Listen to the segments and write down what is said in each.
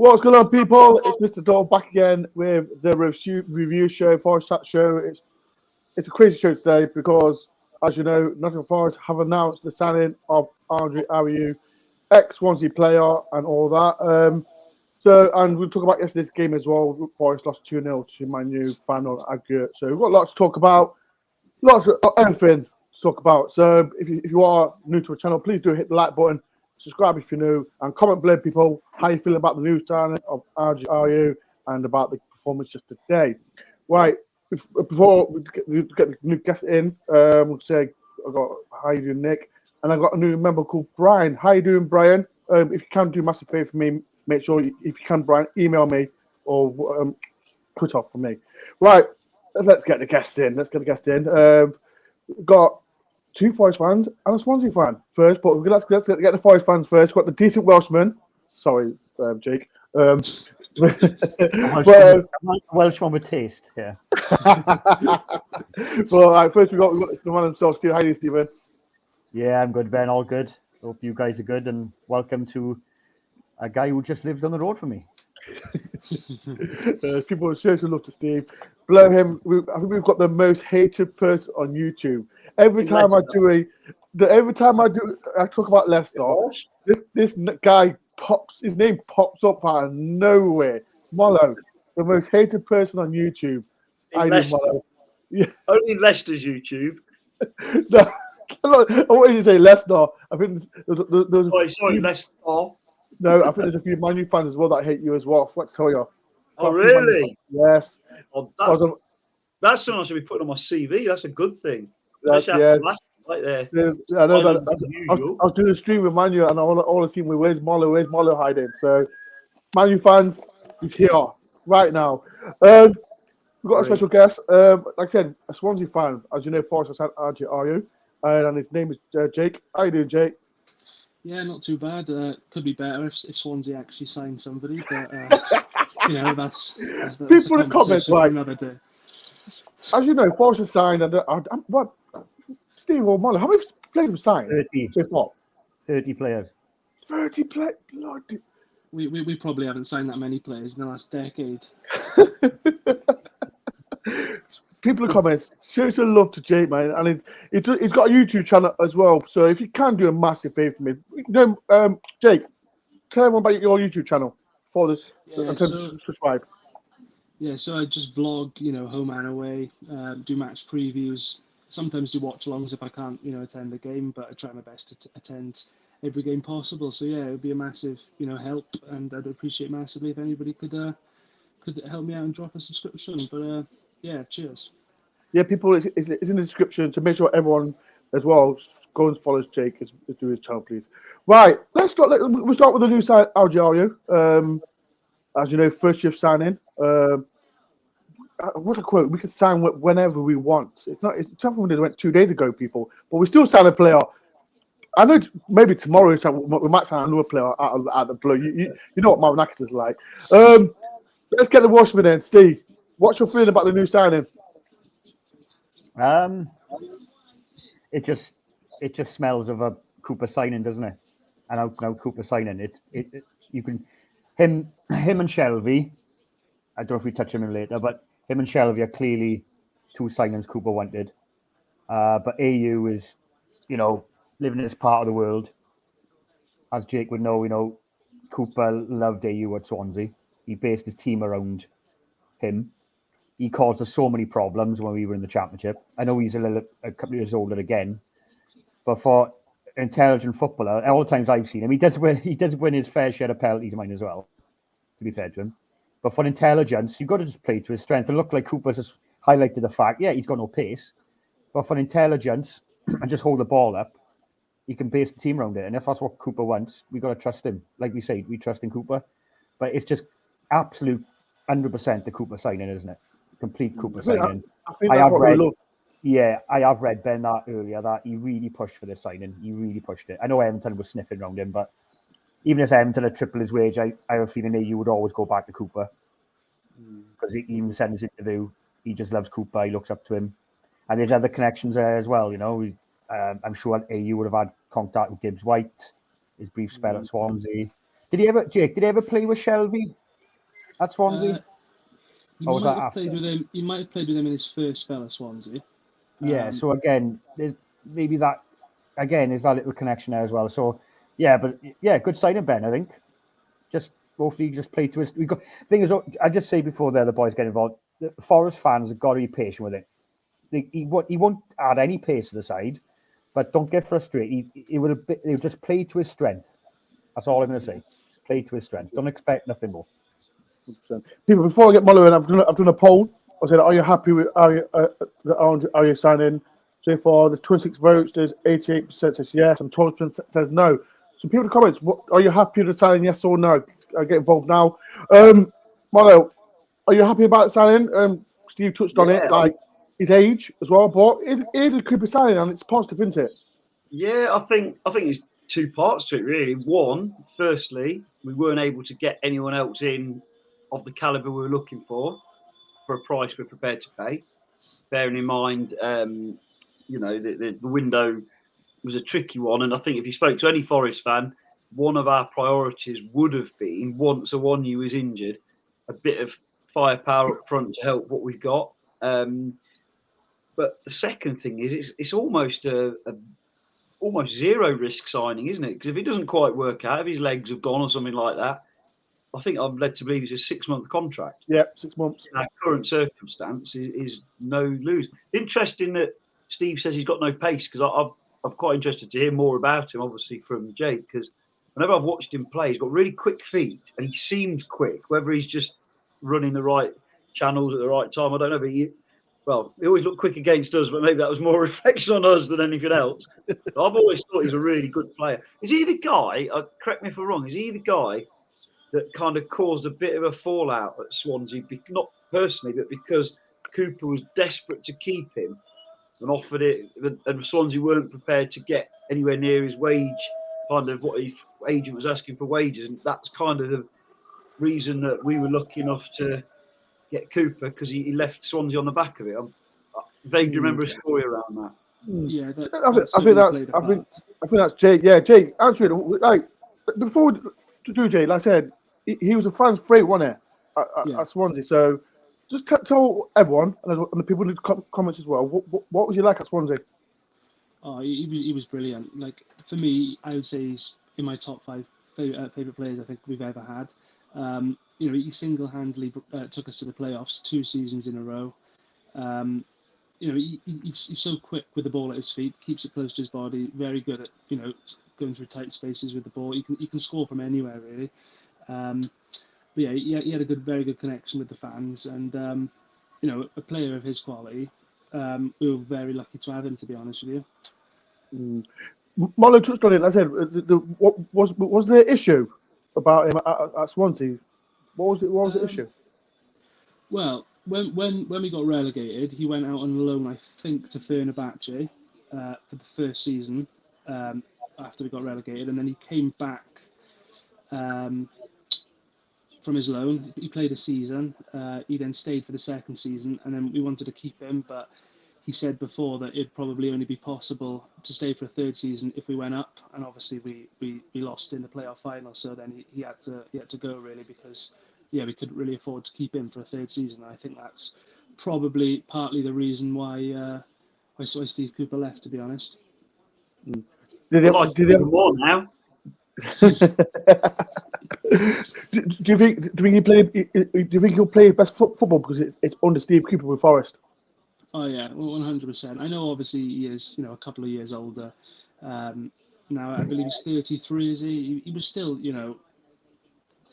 What's going on, people? It's Mr. Dole back again with the review show, Forest Chat show. It's a crazy show today because, as you know, Nottingham Forest have announced the signing of Ayew, ex-Swansea player, and all that. And we'll talk about yesterday's game as well. Forest lost 2-0 to Man U final at Ayew. So we've got lots to talk about, lots of everything to talk about. So if you are new to the channel, please do hit the like button. Subscribe if you're new, and comment below, people, how you feel about the new signing of Ayew and about the performance just today. Right, before we get the new guest in, we'll say I got how you doing, Nick, and I got a new member called Brian. How you doing, Brian? If you can do a massive favor for me, make sure if you can, Brian, email me or put off for me. Right, let's get the guests in. We've got two Forest fans and a Swansea fan first, but let's get the Forest fans first. We've got the decent Welshman. Sorry, Jake. Welsh one with taste, yeah. Well, right, first we've got the one himself, Steve. How are you, Stephen? Yeah, I'm good, Ben. All good. Hope you guys are good, and welcome to a guy who just lives on the road from me. People show some love to Steve. Below him, I think we've got the most hated person on YouTube. Every time I talk about Leicester, this guy pops. His name pops up out of nowhere. Mollo, the most hated person on YouTube. Yeah. Only Leicester's YouTube. No, I wanted you to say Leicester. I think sorry, Leicester. No, I think there's a few Man U fans as well that hate you as well. Let's tell you. Oh, really? Yes. Oh, that's something I should be putting on my CV. That's a good thing. Yeah. Right there. I know that. I was doing a stream with Man U, and all I seen was where's Mollo hiding. So, Man U fans, he's here right now. We've got a special guest. Like I said, a Swansea fan. As you know, Forest has had Ayew, and his name is Jake. How you doing, Jake? Yeah, not too bad. Could be better if Swansea actually signed somebody, but that's people in the comments like another day. As you know, Forest has signed, and what Steve or Molly, how many players have signed 30 so far? 30 players. 30 players. We probably haven't signed that many players in the last decade. People in the comments, show some love to Jake, man, and he's got a YouTube channel as well. So if you can do a massive favor for me, Jake, tell everyone about your YouTube channel subscribe. Yeah, so I just vlog, home and away, do match previews. Sometimes do watch-alongs if I can't, attend the game, but I try my best to attend every game possible. So yeah, it would be a massive, help, and I'd appreciate massively if anybody could help me out and drop a subscription. But yeah, cheers. Yeah, people, it's in the description, so make sure everyone as well go and follow Jake as do his channel, please. Right, we'll start with the new side, Ayew. As you know, first shift signing. What a quote! We can sign whenever we want. It's something that went 2 days ago, people, but we still sign a player. I know maybe tomorrow we might sign another player out of the blue. You know what Marinakis is like. Let's get the Welshman in. Steve, what's your feeling about the new signing? It just smells of a Cooper signing, doesn't it? An out Cooper signing. You can him and Shelby. I don't know if we touch him later, but him and Shelby are clearly two signings Cooper wanted. But Ayew is, living in this part of the world. As Jake would know, Cooper loved Ayew at Swansea. He based his team around him. He caused us so many problems when we were in the Championship. I know he's a couple of years older again, but for an intelligent footballer, all the times I've seen him, he does win his fair share of penalties, mine as well, to be fair to him. But for intelligence, you've got to just play to his strength. And look like Cooper's just highlighted the fact, yeah, he's got no pace, but for intelligence and just hold the ball up, he can base the team around it. And if that's what Cooper wants, we've got to trust him. Like we say, we trust in Cooper. But it's just absolute 100% the Cooper signing, isn't it? Complete Cooper signing. I have read, Ben, that earlier, that he really pushed for this signing. He really pushed it. I know Everton was sniffing around him, but even if Everton had tripled his wage, I have a feeling you would always go back to Cooper. Because he even said in his interview, he just loves Cooper, he looks up to him. And there's other connections there as well, I'm sure Ayew would have had contact with Gibbs White, his brief spell at Swansea. Did he ever, Jake? Did he ever play with Shelby at Swansea? He Or was might that have played after? with him. He might have played with him in his first spell at Swansea. Yeah. So again, there's maybe that again is that little connection there as well. So yeah, but yeah, good signing, Ben. I think just hopefully just play to his. We got thing is, I just say before the other boys get involved, the Forest fans have got to be patient with it. He won't add any pace to the side, but don't get frustrated. He'll just play to his strength. That's all I'm going to say. Just play to his strength. Don't expect nothing more. People, before I get Muller in, I've done a poll. I said, are you happy with are you signing? So far, there's 26 votes. There's 88% says yes, and 12% says no. So people in the comments, are you happy with the signing? Yes or no? Get involved now. Muller, are you happy about the signing? Steve touched on it, like his age as well. But it is a Cooper signing, and it's positive, isn't it? Yeah, I think there's two parts to it really. One, firstly, we weren't able to get anyone else in of the caliber we were looking for a price we're prepared to pay. Bearing in mind, the window was a tricky one, and I think if you spoke to any Forest fan, one of our priorities would have been, once Ayew was injured, a bit of firepower up front to help what we've got. But the second thing is, it's almost almost zero risk signing, isn't it? Because if it doesn't quite work out, if his legs have gone or something like that, I think I'm led to believe it's a 6-month contract. Yeah, 6 months. Our current circumstance is no lose. Interesting that Steve says he's got no pace, because I'm quite interested to hear more about him, obviously, from Jake, because whenever I've watched him play, he's got really quick feet and he seems quick. Whether he's just running the right channels at the right time, I don't know. But he always looked quick against us, but maybe that was more reflection on us than anything else. I've always thought he's a really good player. Is he the guy, correct me if I'm wrong, is he the guy that kind of caused a bit of a fallout at Swansea, not personally, but because Cooper was desperate to keep him and offered it, and Swansea weren't prepared to get anywhere near his wage, kind of what his agent was asking for wages, and that's kind of the reason that we were lucky enough to get Cooper, because he left Swansea on the back of it. I vaguely remember a story around that. Yeah, I think that's Jake. Yeah, Jake. Answer it. Like before to do Jake, like I said, he was a fan's favourite, wasn't it, at Swansea? So just tell everyone and the people in the comments as well. What was he like at Swansea? Oh, he was brilliant. Like for me, I would say he's in my top 5 favourite players I think we've ever had. He single-handedly took us to the playoffs 2 seasons in a row. He's so quick with the ball at his feet, keeps it close to his body, very good at going through tight spaces with the ball. He can score from anywhere really. But yeah, he had a very good connection with the fans, and a player of his quality, we were very lucky to have him, to be honest with you. Marlo touched on it. Like I said, what was the issue about him at Swansea? What was the issue? Well, when we got relegated, he went out on loan, I think, to Fenerbahce for the first season after we got relegated, and then he came back from his loan. He played a season. He then stayed for the second season, and then we wanted to keep him, but he said before that it'd probably only be possible to stay for a third season if we went up, and obviously we lost in the playoff final. So then he had to go really, because we couldn't really afford to keep him for a third season. I think that's probably partly the reason why Steve Cooper left, to be honest. Did he more now? do you think he'll play best football because it's under Steve Cooper with Forest? Oh yeah, 100%. I know obviously he is, a couple of years older. Now I believe he's 33. Is he? He was still,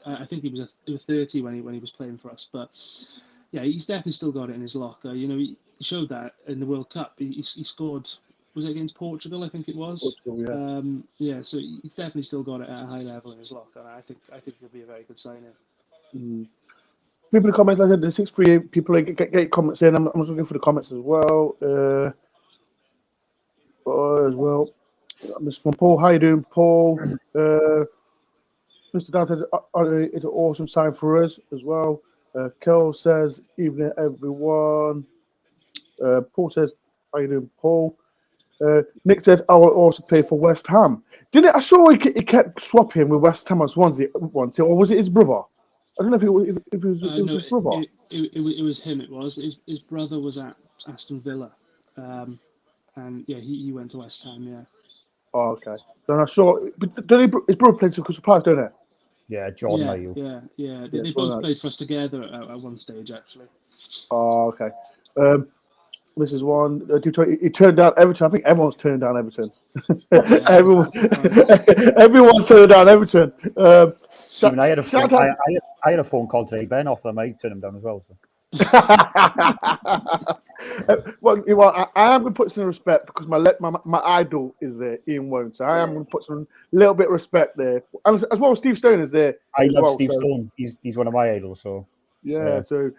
I think he was 30 when he was playing for us. But yeah, he's definitely still got it in his locker. He showed that in the World Cup. He scored. Was it against Portugal? I think it was. Portugal, yeah. So he's definitely still got it at a high level in his locker. And I think he'll be a very good signing. People in the comments, like I said, the 6 people get comments in. I'm just looking for the comments as well. Mr. Paul, how you doing, Paul? Mr. Dan says it's an awesome sign for us as well. Kel says, evening everyone. Paul says, how you doing, Paul? Nick says, I will also play for West Ham. Didn't it? I saw he kept swapping with West Ham and Swansea once, or was it his brother? I don't know if it was No, his brother. it was him. It was his brother was at Aston Villa, and yeah, he went to West Ham. Yeah. Oh, okay. Then I saw. His brother plays for Crystal Palace, don't it? Yeah, Jordan Ayew. Yeah. They both played for us together at one stage, actually. Oh, okay. This is one. He turned down Everton. I think everyone's turned down Everton. Everyone's turned down Everton. Even I had a phone call today, Ben, off them. I turned him down as well. So. Well, I am going to put some respect because my idol is there, Ian Wone. So I am going to put some little bit of respect there, and as well. Steve Stone is there. I love Steve Stone. He's one of my idols. So yeah. So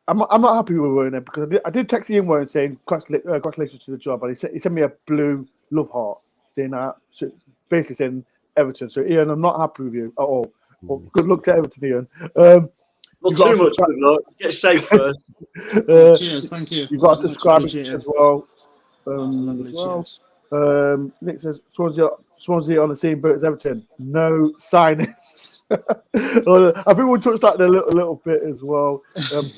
I'm not happy with Wone because I did text Ian Wone saying congratulations to the job, and he sent me a blue love heart saying that, basically saying Everton. So Ian, I'm not happy with you at all. Well, good luck to Everton, Ian. Not too much good luck. Get safe first. Cheers, thank you. You've got to subscribe as well. Cheers. Nick says Swansea on the same boat as Everton. No signings. I think we'll touch that a little bit as well.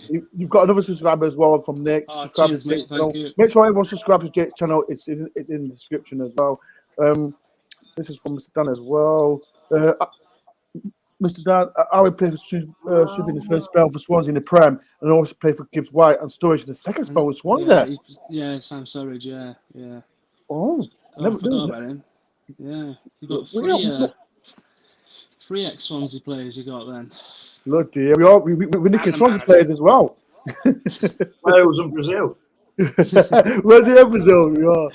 You've got another subscriber as well from Nick. Cheers, mate. Thank you. Make sure everyone subscribes to Jake's channel. It's in the description as well. This is from Mr. Dan as well. Mr. Dan, I would play for Sub in his first spell for Swansea in the Prem, and also play for Gibbs White and Sturridge in the second spell with Swansea. Yeah, Sam Sturridge. Yeah. Oh, I forgot about him. Yeah, you got three ex-Swansea players. You got then. Look, dear, we're nicking Swansea players as well. Wales and Brazil. Where's the Brazil? We are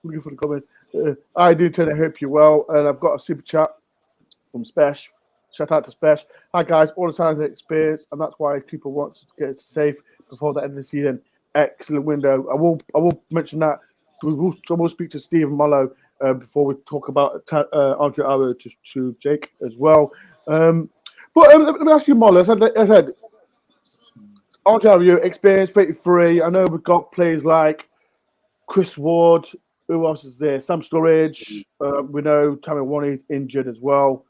looking for the comments. I do tend to hope you well, and I've got a super chat from Spesh. Shout out to Spesh. Hi guys, all the signs of experience, and that's why people want to get it safe before the end of the season. Excellent window. I will mention that. We'll speak to Stephen Mullo before we talk about Andre Ayew to Jake as well. But let me ask you, Mullo. I said Andre Ayew, experience 33. I know we've got players like Chris Ward. Who else is there? Sam Sturridge. We know Tammy Warney injured as well.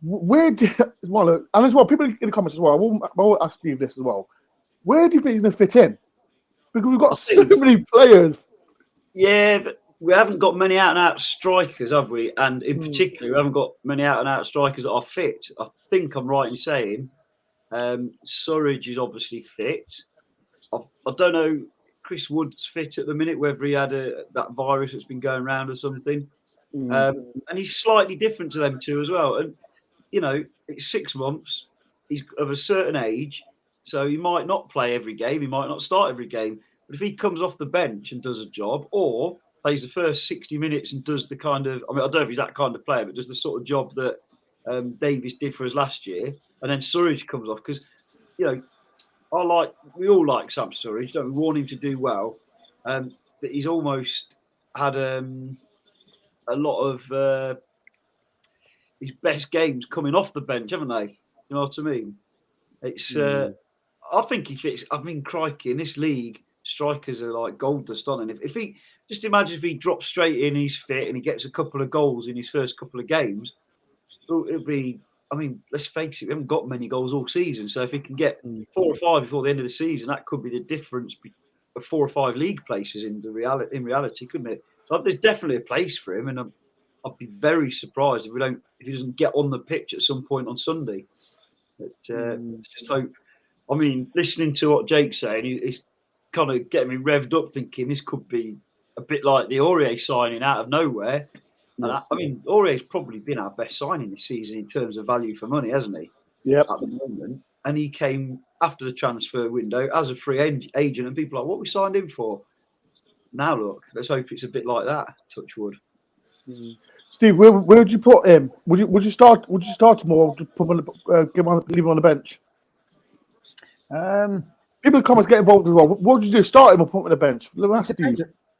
Where do and as well, people in the comments as well. I will ask Steve this as well. Where do you think he's going to fit in? Because we've got so many players. Yeah, but we haven't got many out-and-out strikers, have we? And in particular, we haven't got many out-and-out strikers that are fit. I think I'm right in saying Surridge is obviously fit. I don't know. Chris Wood's fit at the minute, whether he had that virus that's been going around or something. And he's slightly different to them two as well. And it's 6 months. He's of a certain age, so he might not play every game. He might not start every game. But if he comes off the bench and does a job, or plays the first 60 minutes and does the kind of, I don't know if he's that kind of player, but does the sort of job that Davies did for us last year, and then Surridge comes off, because, we all like Sam Sturridge, don't we? We want him to do well, but he's almost had a lot of his best games coming off the bench, haven't they? You know what I mean? It's I think he fits. Crikey, in this league, strikers are like gold dust on. And if he just imagine if he drops straight in, he's fit, and he gets a couple of goals in his first couple of games, it'll be. Let's face it, we haven't got many goals all season. So if he can get 4 or 5 before the end of the season, that could be the difference of 4 or 5 league places in reality, couldn't it? So there's definitely a place for him, and I'd be very surprised if he doesn't get on the pitch at some point on Sunday. But just hope. Listening to what Jake's saying, he's kind of getting me revved up, thinking this could be a bit like the Aurier signing out of nowhere. And Aurier's probably been our best signing this season in terms of value for money, hasn't he? Yep. At the moment. And he came after the transfer window as a free agent, and people are like, what we signed him for? Now look, let's hope it's a bit like that. Touch wood. Steve, where would you put him? Would you start him, or leave him on the bench? People in the comments get involved as well. What would you do? Start him or put him on the bench?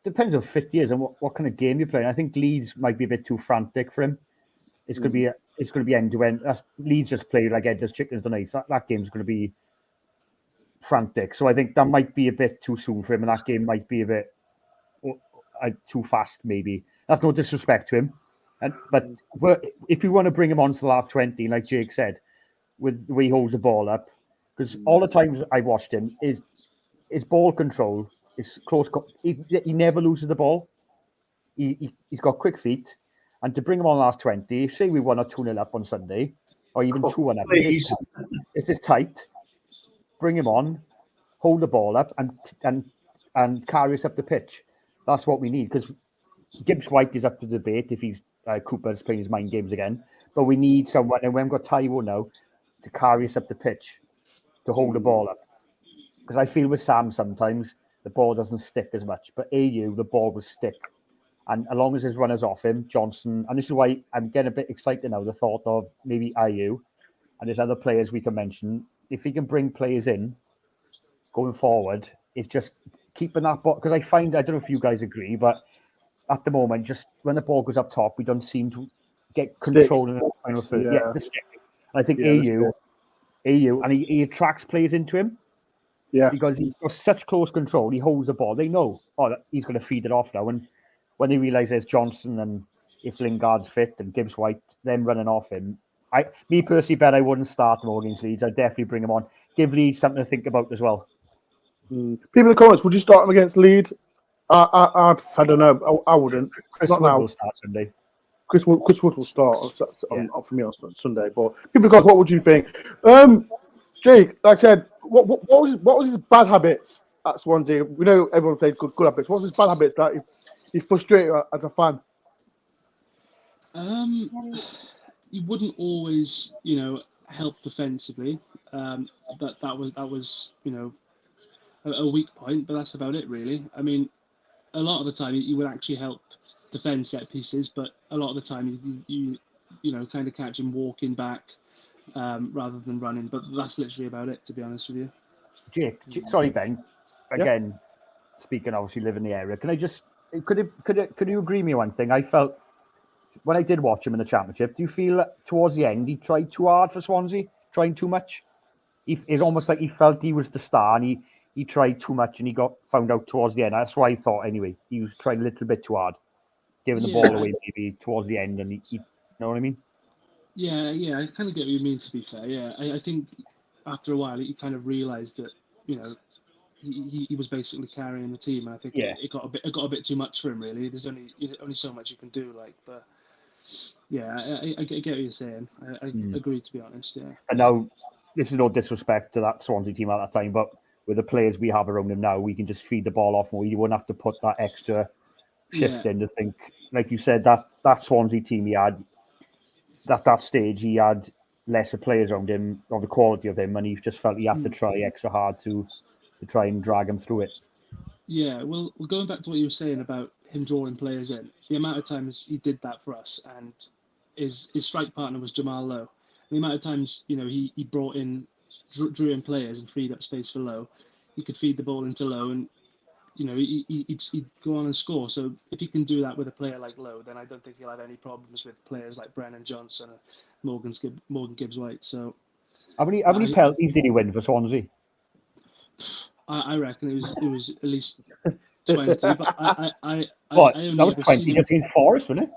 Depends how fit he is and what kind of game you're playing. I think Leeds might be a bit too frantic for him. It's going to be end to end. Leeds just play like headless chickens tonight. So that game's going to be frantic. So I think that might be a bit too soon for him, and that game might be a bit too fast, maybe. That's no disrespect to him. But if you want to bring him on for the last 20, like Jake said, with the way he holds the ball up, because all the times I watched him, his ball control is close. He never loses the ball. He's got quick feet. And to bring him on the last 20, say we won a 2-0 up on Sunday, or even 2-1 up, if it's tight, bring him on, hold the ball up, and carry us up the pitch. That's what we need, because Gibbs White is up to debate if he's Cooper's playing his mind games again. But we need someone, and we haven't got Ayew now, to carry us up the pitch, to hold the ball up. Because I feel with Sam sometimes the ball doesn't stick as much, but Ayew, the ball will stick. And as long as his runners off him, Johnson, and this is why I'm getting a bit excited now, the thought of maybe Ayew, and there's other players we can mention. If he can bring players in going forward, it's just keeping that ball. Because I don't know if you guys agree, but at the moment, just when the ball goes up top, we don't seem to get control in the final third. Yeah, the stick. And I think Ayew, and he attracts players into him. Yeah, because he's got such close control. He holds the ball. They know, he's going to feed it off now. And when they realise there's Johnson and if Lingard's fit and Gibbs White, them running off him, me personally, bet I wouldn't start him against Leeds. I'd definitely bring him on. Give Leeds something to think about as well. People in the comments, would you start him against Leeds? I don't know. I wouldn't. Chris Wood will start Sunday. Chris Wood will start for me on Sunday. But people in the comments, what would you think? Jake, like I said, what was his bad habits at Swansea? We know everyone played good habits. What was his bad habits that he frustrated as a fan? He wouldn't always, help defensively. That was a weak point, but that's about it really. I mean, a lot of the time he would actually help defend set pieces, but a lot of the time you kind of catch him walking back rather than running. But that's literally about it, to be honest with you. Jake, sorry Ben. Again, speaking obviously live in the area. Can I just could you agree with me one thing? I felt when I did watch him in the Championship, do you feel towards the end he tried too hard for Swansea, trying too much? It's almost like he felt he was the star and he tried too much and he got found out towards the end. That's why I thought anyway. He was trying a little bit too hard, giving the ball away maybe towards the end, and he you know what I mean? Yeah, I kind of get what you mean, to be fair. Yeah, I think after a while he kind of realised that, he was basically carrying the team, and I think it got a bit too much for him. Really, there's only so much you can do. But yeah, I get what you're saying. I agree, to be honest. Yeah. And now, this is no disrespect to that Swansea team at that time, but with the players we have around him now, we can just feed the ball off more. You wouldn't have to put that extra shift in to think, like you said, that Swansea team he had at that stage, he had lesser players around him, or the quality of him, and he just felt he had to try extra hard to try and drag him through it. Yeah, well, going back to what you were saying about him drawing players in, the amount of times he did that for us, and his strike partner was Jamal Lowe. The amount of times, he brought in, drew in players and freed up space for Lowe. He could feed the ball into Lowe, and he'd go on and score. So if he can do that with a player like Lowe, then I don't think he'll have any problems with players like Brennan Johnson or Morgan Gibbs White. So how many penalties did he win for Swansea? I reckon it was at least 20. But I that was 20 just against Forest, wasn't it?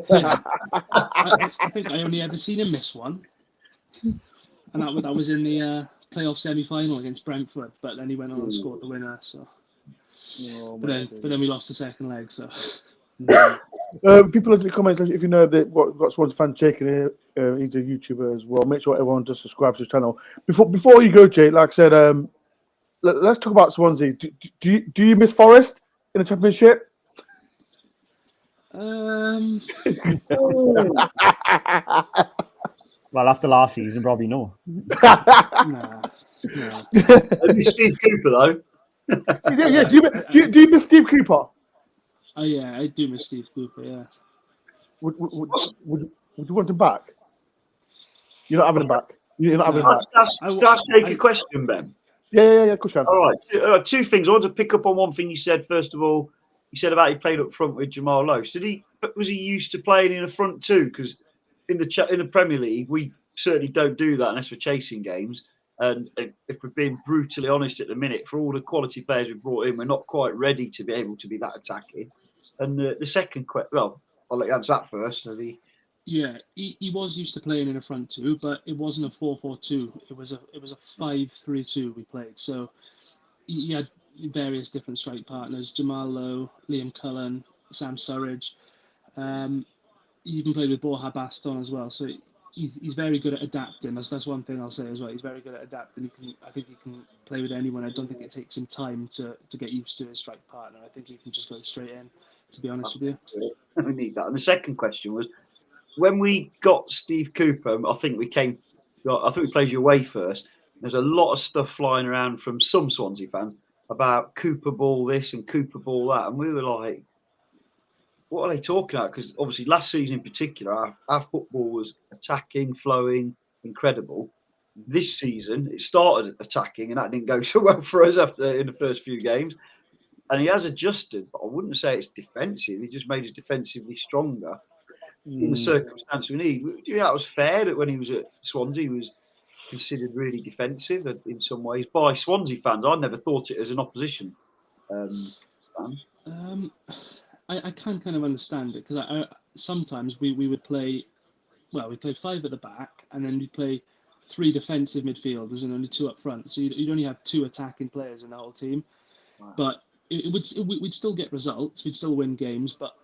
Yeah. I think I only ever seen him miss one, and that was in the playoff semi-final against Brentford. But then he went on and scored the winner. So, but then we lost the second leg. So, people in the comments, if you know that what got Swansea fan Jake in here, he's a YouTuber as well. Make sure everyone just subscribes to his channel. Before you go, Jake, like I said, let's talk about Swansea. Do you miss Forest in the Championship? Well, after last season, probably no. Nah. I miss Steve Cooper though. Yeah. Do you miss Steve Cooper? Oh yeah, I do miss Steve Cooper. Yeah. Would you want him back? You're not having him back. You're not having him back. That's take a question, Ben. Yeah. Of course, all right. Two things. I want to pick up on one thing you said. First of all, you said about he played up front with Jamal Lowe. Was he used to playing in the front too? Because in the Premier League, we certainly don't do that unless we're chasing games. And if we're being brutally honest at the minute, for all the quality players we've brought in, we're not quite ready to be able to be that attacking. And the second question, well, I'll let you answer that first. Yeah, he was used to playing in a front two, but it wasn't a 4-4-2. It was a 5-3-2 we played. So he had various different strike partners: Jamal Lowe, Liam Cullen, Sam Surridge. He even played with Borja Baston as well. So he's very good at adapting. That's one thing I'll say as well. He's very good at adapting. I think he can play with anyone. I don't think it takes him time to get used to his strike partner. I think he can just go straight in, to be honest with you. We need that. And the second question was, when we got Steve Cooper, I think we played you away first. There's a lot of stuff flying around from some Swansea fans about Cooper ball this and Cooper ball that. And we were like, what are they talking about? Because obviously last season in particular, our football was attacking, flowing, incredible. This season, it started attacking and that didn't go so well for us in the first few games. And he has adjusted, but I wouldn't say it's defensive. He just made us defensively stronger in the circumstance we need. Do you think that was fair that when he was at Swansea, he was considered really defensive in some ways by Swansea fans? I never thought it as an opposition fan. I can kind of understand it, because I sometimes we would play, well, we played 5 at the back, and then we'd play 3 defensive midfielders and only 2 up front. So you'd only have 2 attacking players in the whole team. Wow. But we'd still get results, we'd still win games, but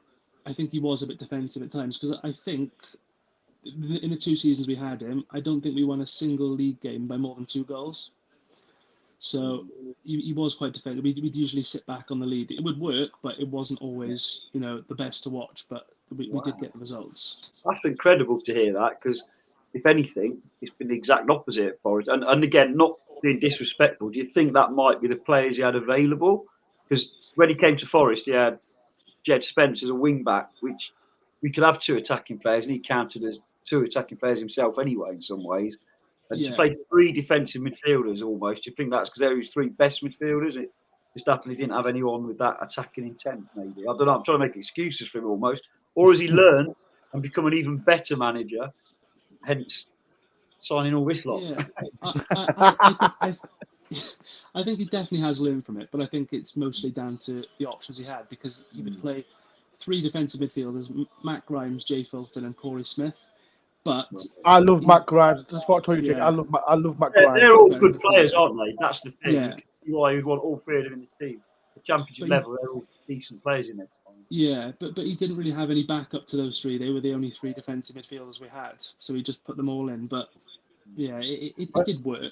I think he was a bit defensive at times, because I think in the 2 seasons we had him, I don't think we won a single league game by more than 2 goals. So he was quite defensive. We'd usually sit back on the lead. It would work, but it wasn't always, the best to watch. But we did get the results. That's incredible to hear that, because if anything, it's been the exact opposite at Forest. And again, not being disrespectful, do you think that might be the players he had available? Because when he came to Forest, he had Jed Spence as a wing back, which we could have 2 attacking players, and he counted as 2 attacking players himself anyway in some ways. And to play 3 defensive midfielders almost, do you think that's because they were his 3 best midfielders? It just happened he didn't have anyone with that attacking intent, maybe. I don't know. I'm trying to make excuses for him almost. Or has he learned and become an even better manager, hence signing all this lot? Yeah. I think he definitely has learned from it, but I think it's mostly down to the options he had, because he would play 3 defensive midfielders: Matt Grimes, Jay Fulton, and Corey Smith. But I love Matt Grimes. Just what I told you, Jake. I love Matt Grimes. They're all good players, aren't they? That's the thing. Yeah. You can see why you'd want all 3 of them in the team. The championship level, they're all decent players in it. Yeah, but he didn't really have any backup to those 3. They were the only 3 defensive midfielders we had, so he just put them all in. But yeah, it did work.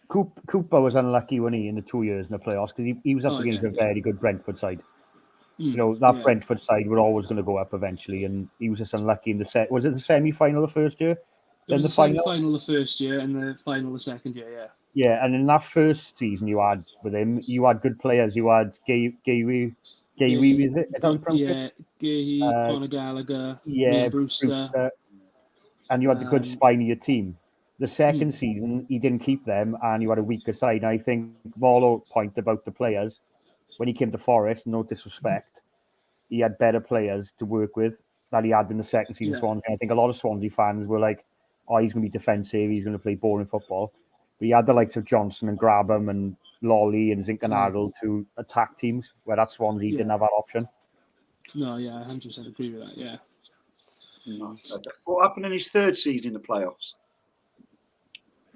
Cooper was unlucky when in the 2 years in the playoffs, because he was up against a very good Brentford side. Brentford side were always going to go up eventually, and he was just unlucky in the was it the semi-final the first year? Then the semi-final the first year, and the final the second year. Yeah. Yeah, and in that first season you had with him, you had good players. You had Ayew, is it? Is that how you pronounce it? Yeah, Conor Gallagher, Neil Brewster. And you had the good spine of your team. The second season, he didn't keep them, and you had a weaker side. And I think Volo's point about the players, when he came to Forest, no disrespect, he had better players to work with than he had in the second season of Swansea. I think a lot of Swansea fans were like, oh, he's going to be defensive, he's going to play boring football. But he had the likes of Johnson and Grabham and Lolly and Zinkernagel to attack teams, where at Swansea didn't have that option. No, yeah, I 100% agree with that, yeah. What happened in his 3rd season in the playoffs?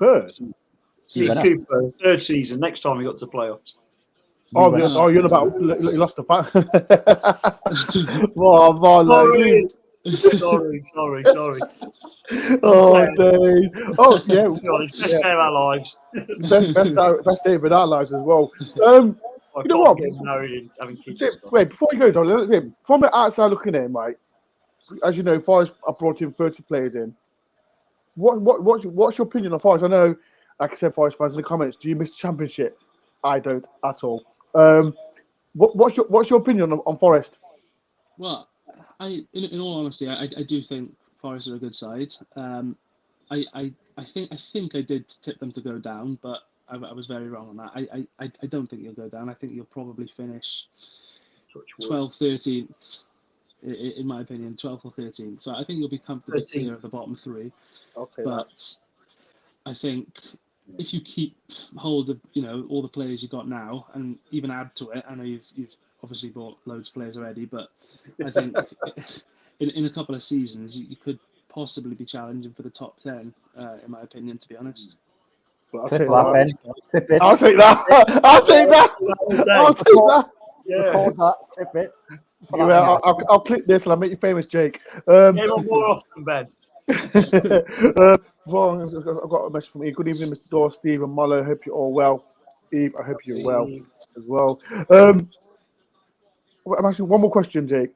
3rd? Steve Cooper, 3rd season, next time he got to the playoffs. You're about he lost the fight. Sorry. Oh, Dave. Oh, yeah. It's best day of our lives. best day of our lives as well. You know what? Married and having kids. Wait, before you go, John, from the outside looking in, right? As you know, Forest have brought in 30 players in. What's your opinion on Forest? I know, like I said, Forest fans in the comments, do you miss the championship? I don't at all. What's your opinion on Forest? Well, in all honesty, I do think Forest are a good side. I think I did tip them to go down, but I was very wrong on that. I don't think you'll go down. I think you'll probably finish 12th, 13th, in my opinion, 12th or 13th. So I think you'll be comfortably clear of the bottom 3. Okay. But I think if you keep hold of all the players you got now and even add to it, I know you've obviously bought loads of players already, but I think in a couple of seasons you could possibly be challenging for the top 10, in my opinion, to be honest. Well, I'll Tip take that, Ben. that. Tip it. I'll take that. I'll take that. I'll take that. Yeah. Record that. Tip it. Yeah, I'll clip this and I'll make you famous, Jake. Get on more often, Ben. I've got a message from Eve. Good evening, Mr. Dore, Steve, and Marlo. Hope you're all well. Eve, I hope you're well as well. I'm asking one more question, Jake.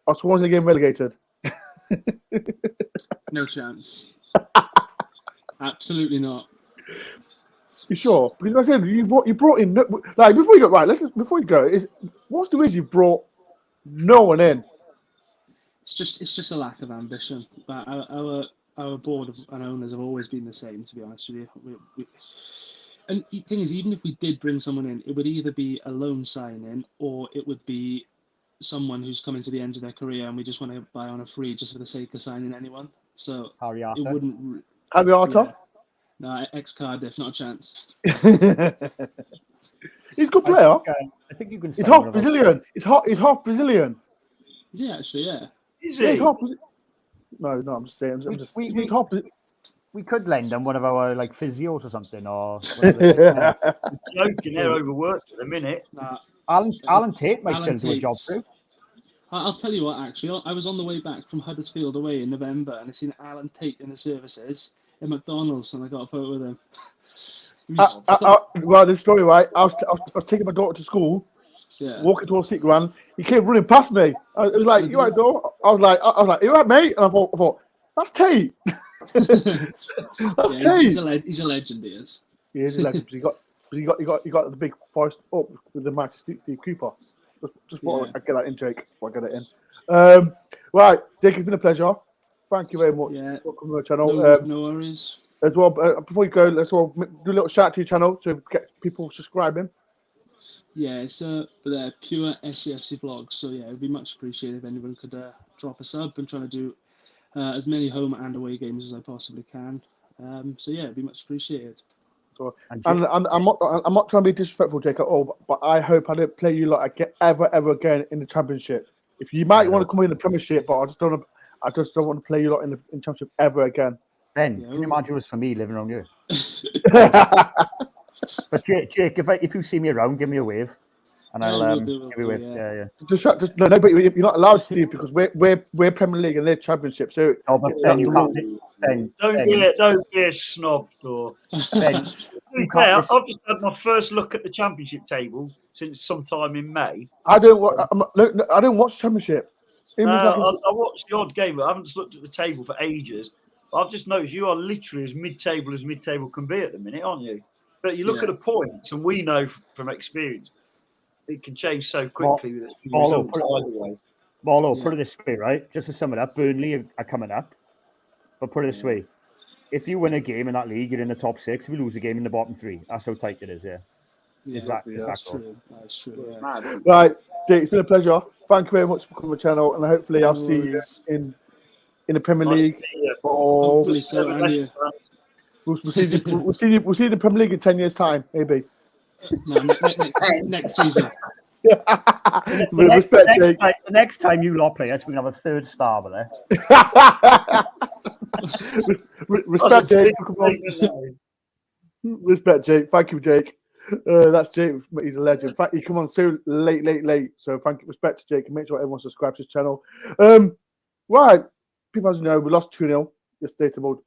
Are Swansea getting relegated? No chance. Absolutely not. You sure? Because like I said, you brought in like before you go right. Before you go, what's the reason you brought no one in? It's just a lack of ambition. But our board and owners have always been the same, to be honest with you. And the thing is, even if we did bring someone in, it would either be a loan signing or it would be someone who's coming to the end of their career and we just want to buy on a free just for the sake of signing anyone. So Harry Arthur. it wouldn't. Harry Arthur? Yeah. No, ex-Cardiff, not a chance. He's a good player. I think you can. He's half Brazilian. He's half Brazilian. Is he actually? Yeah. Is Yeah, he? he's half. No, I'm just saying. He's half. We could lend him one of our like physios or something, or Joking, they're overworked at the minute. Nah, Alan Tate might Alan still do a job Tate's- too. I'll tell you what, actually, I was on the way back from Huddersfield away in November and I seen Alan Tate in the services at McDonald's and I got a photo with him. Well, this story, right? I was taking my daughter to school, Yeah. walking towards Seat Grand. He came running past me. It was like, "You right, door?" I was like, "You right, mate?" And I thought, that's Tate. That's Tate. He's a legend, he is. He is a legend. He got the big Forest up with the match. Steve Cooper. Just thought I'd get that in, Jake. I get it in. Right, Jake, it's been a pleasure. Thank you very much for coming to the channel. No worries. As well, before you go, let's all do a little shout out to your channel to get people subscribing. Yeah, it's they're pure SCFC vlogs, so yeah, it'd be much appreciated if anyone could drop a sub. I'm trying to do as many home and away games as I possibly can. So yeah, it'd be much appreciated. So, and I'm not trying to be disrespectful, Jake, at all, but I hope I don't play you like ever again in the Championship. If you might want to come in the Premiership, but I just don't want to play you lot in the Championship ever again. Ben, can you imagine what's for me living around here? But Jake, if you see me around, give me a wave, and I'll give you a wave. Yeah. No, but you're not allowed, Steve, because we're Premier League and they're Championship. So no, but Ben, you can't. Don't be a snob, Thor. Ben, To be fair, I've just had my first look at the Championship table since sometime in May. I don't watch Championship. I watched the odd game, but I haven't just looked at the table for ages. I've just noticed you are literally as mid-table can be at the minute, aren't you? But you look at the points, and we know from experience it can change so quickly with the results either way. Marlo, put it this way, right? Just to sum it up, Burnley are coming up. But put it this way, if you win a game in that league, you're in the top 6. If you lose a game in the bottom 3, that's how tight it is, That's true. Yeah. Right, Jake, it's been a pleasure. Thank you very much for coming to the channel, and hopefully I'll see you in the Premier League. Hopefully so, and you. We'll see you in the Premier League in 10 years' time, maybe. No, next season. The next time you lot play us, we can have a third star with it. Respect, Jake. Respect, Jake. Thank you, Jake. That's Jake. He's a legend. In fact, he come on so late. So thank you, respect to Jake, and make sure everyone subscribes to his channel. Right, people, as you know, we lost 2-0 yesterday to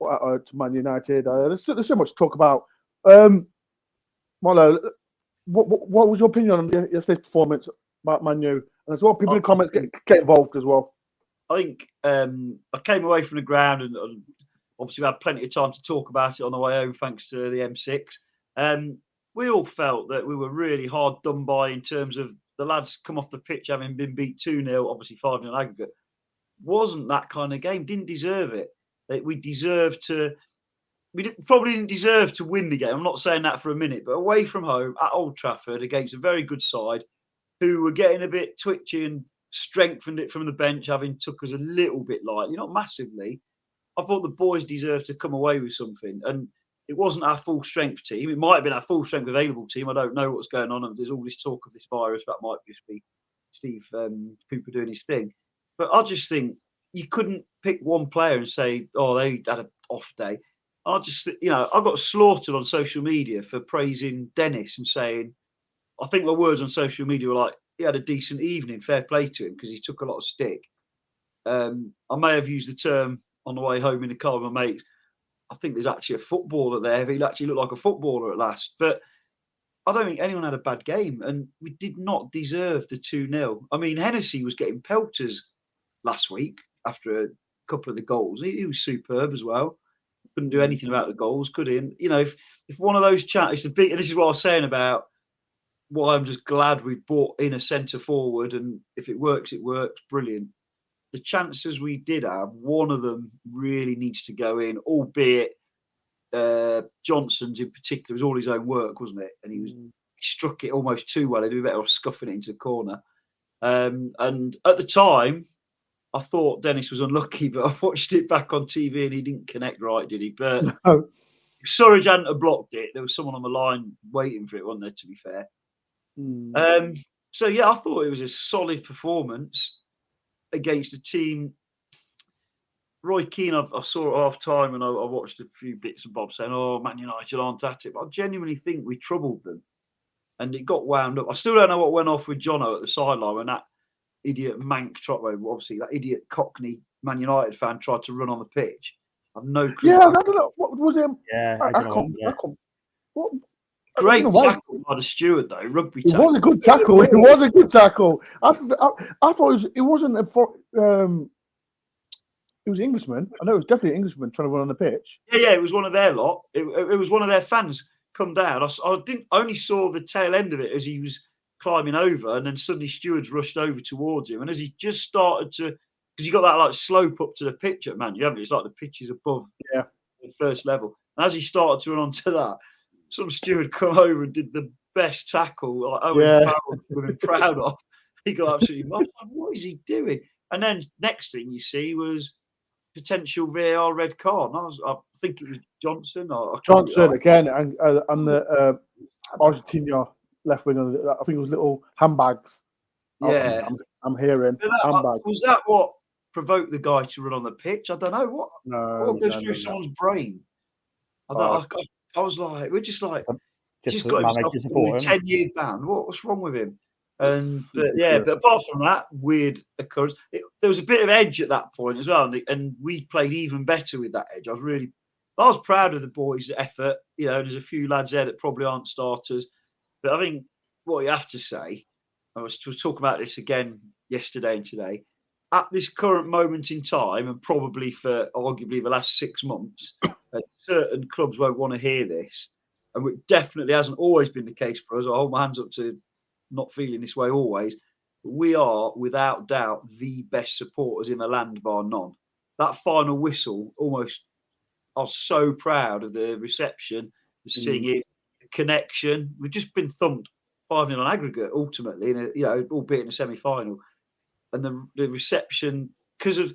Man United. There's so much to talk about. Marlo, what was your opinion on yesterday's performance about Man U? And as well, people in the comments get involved as well. I think I came away from the ground and obviously we had plenty of time to talk about it on the way home, thanks to the M6. We all felt that we were really hard done by in terms of the lads come off the pitch having been beat 2-0, obviously 5-0 aggregate. Wasn't that kind of game, didn't deserve it. We probably didn't deserve to win the game. I'm not saying that for a minute, but away from home at Old Trafford against a very good side who were getting a bit twitchy and strengthened it from the bench, having took us a little bit lightly, not massively. I thought the boys deserved to come away with something. And it wasn't our full strength team. It might have been our full strength available team. I don't know what's going on. And there's all this talk of this virus. That might just be Steve Cooper doing his thing. But I just think you couldn't pick one player and say, oh, they had an off day. I got slaughtered on social media for praising Dennis and saying, I think my words on social media were like, he had a decent evening, fair play to him, because he took a lot of stick. I may have used the term on the way home in the car with my mates. I think there's actually a footballer there. He actually looked like a footballer at last. But I don't think anyone had a bad game. And we did not deserve the 2-0. I mean, Hennessy was getting pelters last week after a couple of the goals. He was superb as well. Couldn't do anything about the goals, could he? And, if one of those this is what I was saying about why I'm just glad we brought in a centre forward. And if it works, brilliant. The chances we did have, one of them really needs to go in, albeit Johnson's in particular was all his own work, wasn't it? And he struck it almost too well. He'd be better off scuffing it into the corner. And at the time, I thought Dennis was unlucky, but I watched it back on TV and he didn't connect right, did he? But if Surridge hadn't have blocked it, there was someone on the line waiting for it, wasn't there, to be fair? So, yeah, I thought it was a solid performance against a team. Roy Keane, I saw at half time and I watched a few bits and bobs saying, oh, Man United aren't at it. But I genuinely think we troubled them and it got wound up. I still don't know what went off with Jono at the sideline when that idiot Mank, obviously that idiot Cockney Man United fan tried to run on the pitch. I've no clue. Yeah, I don't know. What was it? Yeah, I don't know. What? Great tackle by the steward, though. Rugby tackle. It was a good tackle. It was a good tackle. I thought it wasn't a. It was Englishman. I know it was definitely an Englishman trying to run on the pitch. Yeah, it was one of their lot. It was one of their fans come down. I only saw the tail end of it as he was climbing over, and then suddenly stewards rushed over towards him. And as he just started to, because you got that like slope up to the pitch at Man, you haven't. It's like the pitch is above the first level. And as he started to run onto that, some steward come over and did the best tackle like Owen Farrell would have been proud of. He got absolutely mad. What is he doing? And then next thing you see was potential VAR red card. And I think it was Johnson. Johnson again, and the Argentina left wing. I think it was little handbags. Yeah, I'm hearing handbags. Was that what provoked the guy to run on the pitch? I don't know what goes through someone's brain. I was like, we're just like, just got himself a 10-year ban. What's wrong with him? But apart from that weird occurrence, there was a bit of edge at that point as well, and we played even better with that edge. I was proud of the boys' effort. There's a few lads there that probably aren't starters, but I think what you have to say, I was talking about this again yesterday and today. At this current moment in time, and probably for arguably the last 6 months, certain clubs won't want to hear this, and it definitely hasn't always been the case for us. I hold my hands up to not feeling this way always. But we are, without doubt, the best supporters in the land, bar none. That final whistle, almost, I was so proud of the reception, the singing, the connection. We've just been thumped 5-0 on aggregate, ultimately, albeit in a semi-final. And the reception, because of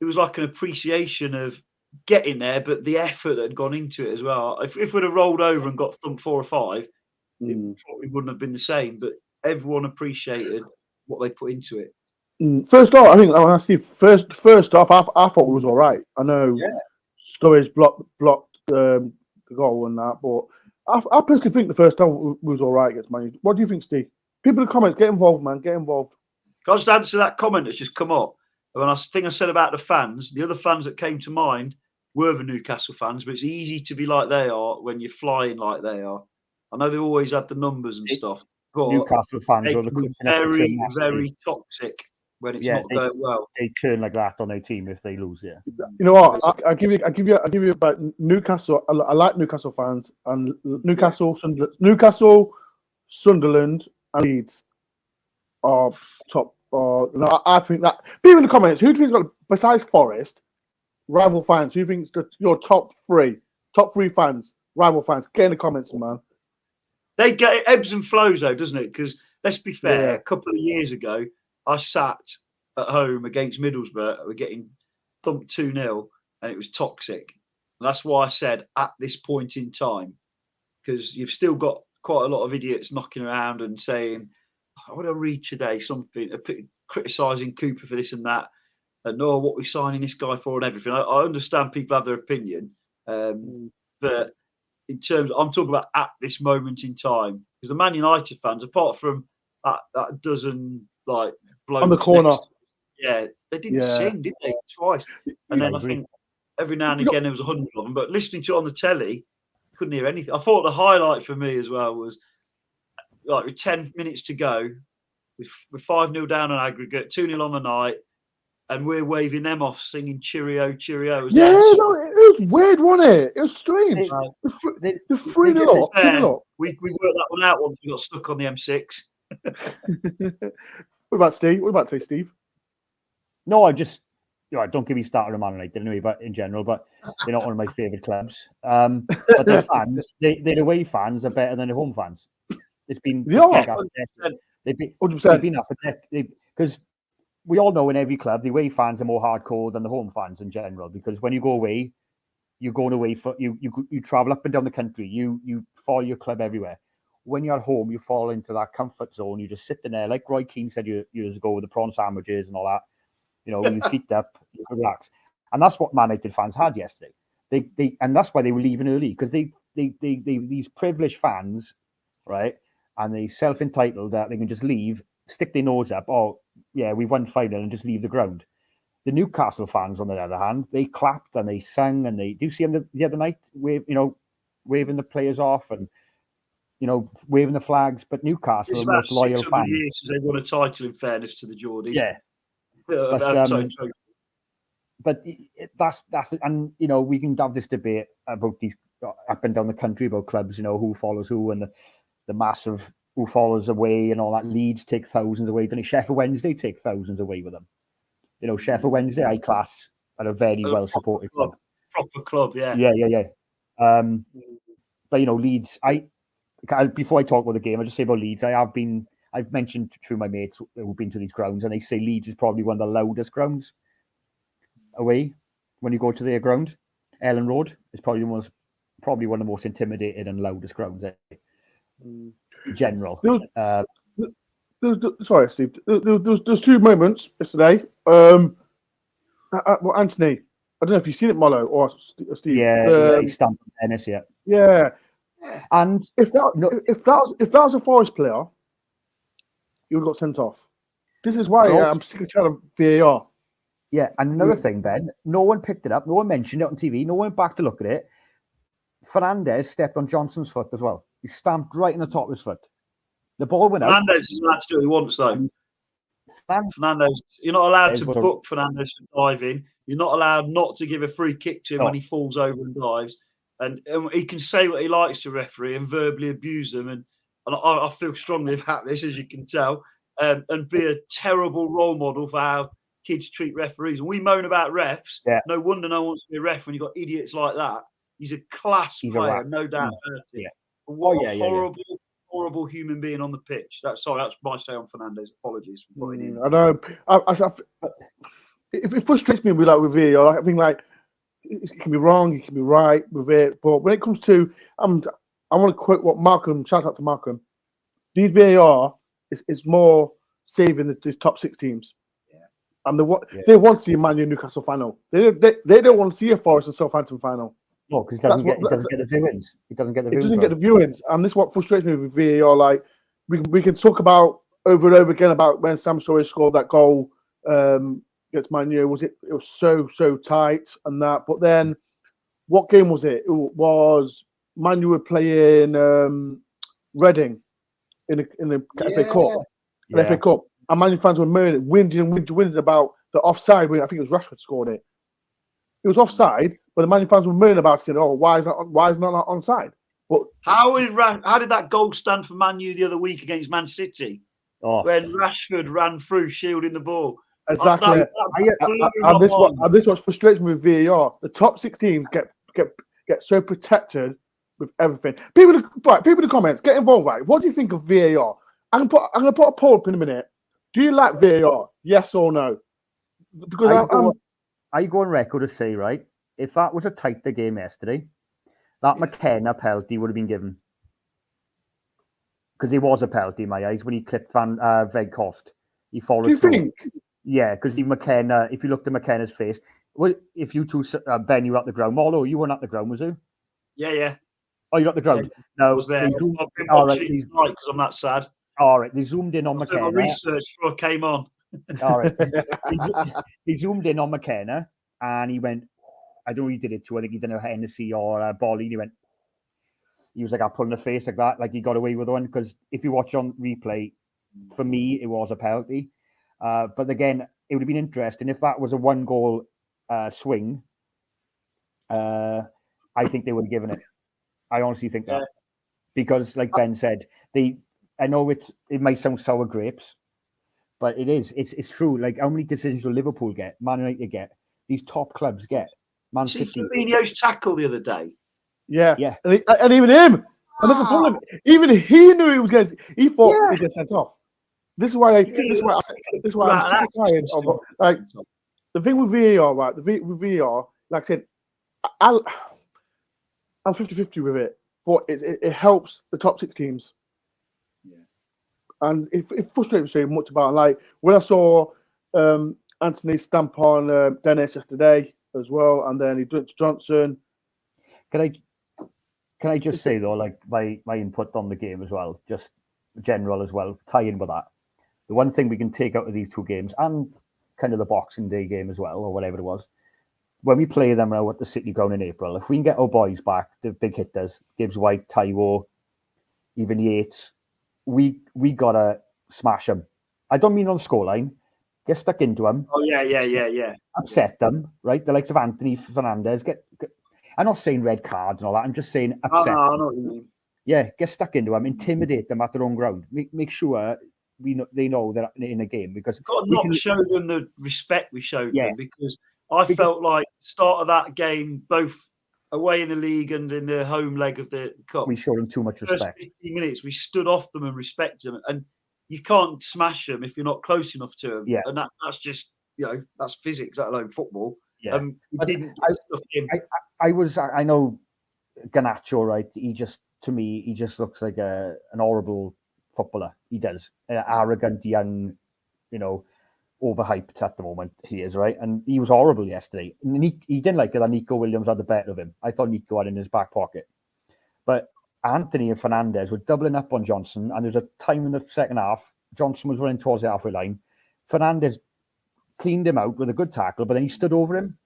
it was like an appreciation of getting there, but the effort that had gone into it as well. If we'd have rolled over and got thumped 4 or 5, it probably wouldn't have been the same. But everyone appreciated what they put into it. First off, I think when I see first off, I thought it was all right. I know Sturridge blocked the goal and that, but I personally think the first time was all right against Man United. What do you think, Steve? People in the comments, get involved, man. Get involved. Can I just answer that comment that's just come up? When I think I said about the fans, the other fans that came to mind were the Newcastle fans, but it's easy to be like they are when you're flying like they are. I know they've always had the numbers and stuff, but Newcastle fans they are can be very, very toxic when it's not going well. They turn like that on their team if they lose. Yeah, you know what? I give you about Newcastle. I like Newcastle fans and Newcastle, Sunderland, and Leeds are top. I think that people in the comments, who do you think got besides Forest, rival fans? Who thinks your top three fans, rival fans? Get in the comments, man. They get ebbs and flows though, doesn't it? Because let's be fair, a couple of years ago, I sat at home against Middlesbrough. We're getting thumped 2-0, and it was toxic. That's why I said at this point in time, because you've still got quite a lot of idiots knocking around and saying, "I want to read today something, criticising Cooper for this and that, and no, what we're signing this guy for and everything." I understand people have their opinion, but in terms, I'm talking about at this moment in time, because the Man United fans, apart from that dozen like blokes on the corner, they didn't sing, did they? Twice, and then I think every now and again there was 100 of them. But listening to it on the telly, couldn't hear anything. I thought the highlight for me as well was like with 10 minutes to go, with 5-0 down on aggregate, 2-0 on the night, and we're waving them off, singing "Cheerio, Cheerio." Yeah, no, it was weird, wasn't it? It was strange. The 3-0 up, 2-0 up. We worked that one out once we got stuck on the M6. What about Steve? What about Steve? No, I just, don't get me started on Man United anyway, but in general, but they're not one of my favourite clubs. But the fans, their away fans are better than the home fans. It's been they've been 100%. Because we all know in every club the away fans are more hardcore than the home fans in general. Because when you go away, you're going away for you travel up and down the country. You follow your club everywhere. When you're at home, you fall into that comfort zone. You just sit in there, like Roy Keane said years ago, with the prawn sandwiches and all that. You feet up, you relax, and that's what Man United fans had yesterday. And that's why they were leaving early, because they these privileged fans, right, and they self-entitled that they can just leave, stick their nose up. Oh yeah, we won final, and just leave the ground. The Newcastle fans, on the other hand, they clapped and they sang, and they do see them the other night, waving the players off and waving the flags. But Newcastle, it's the most loyal fans. 600 years since they won a title. In fairness to the Geordies, yeah. But that's and we can have this debate about these up and down the country about clubs, who follows who, and the massive who follows away and all that. Leeds take thousands away. Don't Sheffield Wednesday take thousands away with them? Sheffield Wednesday, high class, are a very well supported club. Proper club, yeah. But Leeds. Before I talk about the game, I just say about Leeds. I've mentioned through my mates who've been to these grounds, and they say Leeds is probably one of the loudest grounds away when you go to their ground. Ellen Road is probably one of the most intimidating and loudest grounds in general. Sorry, Steve. There's two moments yesterday. Anthony, I don't know if you've seen it, Mollo or Steve. Yeah, he's stamped on tennis, yeah. Yeah. And if that was a Forest player, you would have got sent off. This is why I'm sick and tired of VAR. Yeah, and another thing, Ben, no one picked it up, no one mentioned it on TV, no one went back to look at it. Fernandez stepped on Johnson's foot as well. He stamped right in the top of his foot. The ball went out. Fernandez is allowed to do what he wants, though. Fernandez, you're not allowed to book Fernandez for diving. You're not allowed not to give a free kick to him when he falls over and dives. And he can say what he likes to referee and verbally abuse them. And I feel strongly about this, as you can tell, and be a terrible role model for how kids treat referees. And we moan about refs. Yeah. No wonder no one wants to be a ref when you've got idiots like that. He's a class player, no doubt about it. Yeah. But what a horrible human being on the pitch. That's my say on Fernandez. Apologies for putting in. I know. It frustrates me with VAR. I think it can be wrong, it can be right with it. But when it comes to, I want to quote what Malcolm, shout out to Malcolm. These VAR is more saving these top 6 teams. Yeah. And they want to see a Man U Newcastle final. They don't want to see a Forest and Southampton final. No, because he doesn't get the viewings. He doesn't get the viewings. And this is what frustrates me with VAR. Like we can talk about over and over again about when Sam Storey scored that goal against Man U. It was so tight and that. But then, what game was it? It was Man U were playing Reading in the FA Cup. The FA Cup. And Man U fans were moaning, whinging about the offside. I think it was Rashford scored it. It was offside, but the Man U fans were moaning about it. Oh, why is not onside? But how did that goal stand for Man U the other week against Man City when Rashford ran through shielding the ball? Exactly. And this what frustrates me with VAR. The top 6 teams get so protected with everything. People in the comments, get involved. Right? What do you think of VAR? I'm gonna put a poll up in a minute. Do you like VAR? Yes or no? Because I go on record to say, right, if that was a tighter game yesterday, that McKenna penalty would have been given. Because it was a penalty in my eyes when he clipped Veghorst. He followed Do you through. think? Yeah, because McKenna, if you looked at McKenna's face, well, if you two, Ben, you were at the ground. Molo, you weren't at the ground, was you? Yeah. Oh, you're at the ground? Yeah, No. I was there. I've been All watching right, it tonight because I'm that sad. All right, they zoomed in on I was doing McKenna. my research before I came on. All right. He zoomed in on McKenna and he went, I don't know what he did it to. I think he didn't know Hennessy or Bolly. He was like, I'll put in the face like that. Like he got away with one. Because if you watch on replay, for me, it was a penalty. But again, it would have been interesting if that was a 1-goal swing. I think they would have given it. I honestly think that. Because like Ben said, I know it might sound sour grapes, but it is. It's true. Like how many decisions will Liverpool get, Man United get, these top clubs get. Man See City. Fabinho's tackle the other day. Yeah. Yeah. And even him. And that's the problem. Even he knew he was going. He thought he was getting sent off. This is why I'm so tired of like the thing with VAR, right? With VAR, like I said, I'm 50-50 with it, but it helps the top 6 teams. Yeah. And it frustrates me so much about like when I saw Anthony stamp on Dennis yesterday as well, and then he did it to Johnson. Can I just say though, like my input on the game as well, just general as well, tie in with that. The one thing we can take out of these 2 games and kind of the Boxing Day game as well, or whatever it was, when we play them now at the City Ground in April, if we can get our boys back, the big hitters, Gibbs White, Taiwo, even Yates, we gotta smash them. I don't mean on the scoreline. Get stuck into them. Oh yeah. Upset them, right? The likes of Anthony Fernandez. I'm not saying red cards and all that. I'm just saying upset. I know what you mean. Yeah, get stuck into them, intimidate them at their own ground. Make sure they know they're in a game because Got to not show them the respect we showed them because I felt like start of that game, both away in the league and in the home leg of the cup, we showed them too much respect. First 15 minutes, we stood off them and respected them, and you can't smash them if you're not close enough to them. Yeah, and that's just that's physics, let alone football. Yeah, we didn't. I know Garnacho, right? To me, he just looks like an horrible footballer. He does. Arrogant, young, overhyped at the moment. He is, right? And he was horrible yesterday. And he didn't like it that Nico Williams had the better of him. I thought Nico had it in his back pocket. But Anthony and Fernandez were doubling up on Johnson. And there's a time in the second half, Johnson was running towards the halfway line. Fernandez cleaned him out with a good tackle, but then he stood over him.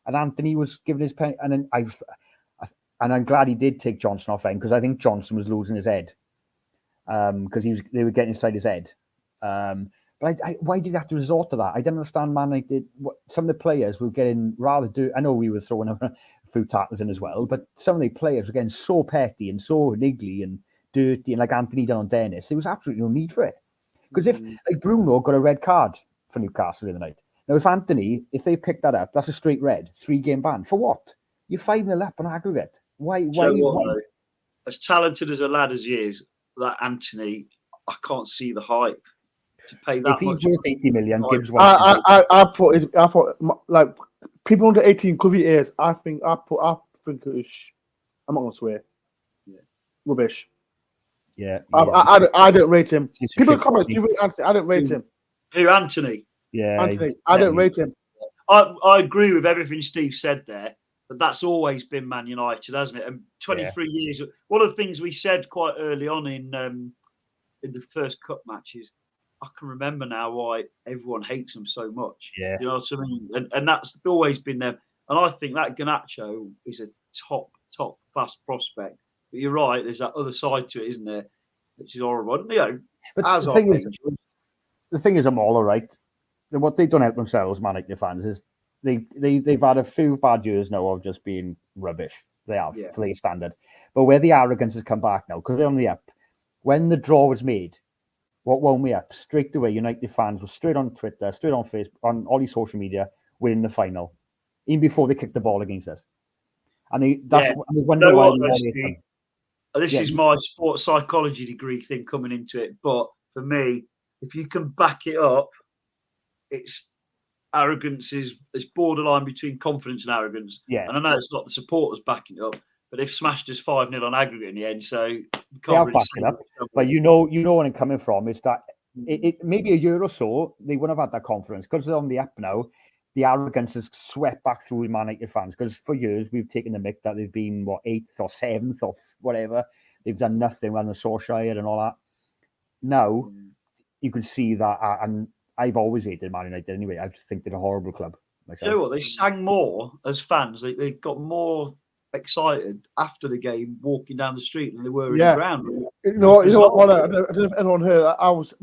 And Anthony was giving his pen. And then I'm glad he did take Johnson off end because I think Johnson was losing his head because they were getting inside his head. But why did they have to resort to that? I didn't understand, man. Some of the players were getting rather I know we were throwing a few tackles in as well, but some of the players were getting so petty and so niggly and dirty, and like Anthony done on Dennis. There was absolutely no need for it. Because if like Bruno got a red card for Newcastle the other night, now if they picked that up, that's a straight red, 3-game ban. For what? You're 5-0 up on aggregate. Why? As talented as a lad as he is, that Anthony, I can't see the hype to pay that if he's much. Worth 80 million, Gibbs. I thought like people under 18 cover your ears. I think it was. I'm not gonna swear. Yeah. Rubbish. Yeah. I don't rate him. People in the comments, I don't rate him. Who, Anthony? Yeah. Anthony, I don't rate him. I agree with everything Steve said there, but that's always been Man United, hasn't it? And 23 years. One of the things we said quite early on in the first cup matches, I can remember now why everyone hates them so much. Yeah. You know what I mean? And that's always been them. And I think that Garnacho is a top class prospect. But you're right, there's that other side to it, isn't there? Which is horrible. But the thing is, I'm all right. What they don't help themselves, Man United fans, is they've had a few bad years now of just being rubbish. They have, for their standard. But where the arrogance has come back now, because they're on the up, when the draw was made, what wound me up? Straight away, United fans were straight on Twitter, straight on Facebook, on all these social media, winning the final, even before they kicked the ball against us. And they wonder why this is my sports psychology degree thing coming into it. But for me, if you can back it up, it's arrogance is borderline between confidence and arrogance. Yeah. And I know it's not the supporters backing it up, but they've smashed us 5-0 on aggregate in the end. So we They can't have really backed say it up. much. But you know where I'm coming from is that it maybe a year or so they wouldn't have had that confidence because they're on the up now. The arrogance has swept back through Man United fans because for years we've taken the mick that they've been 8th or 7th or whatever. They've done nothing around the Solskjaer and all that. Now you can see that, and I've always hated Man United anyway. I just think they're a horrible club myself. You know what? They sang more as fans. They got more excited after the game walking down the street than they were in the ground. You know what? I don't know if anyone heard. I was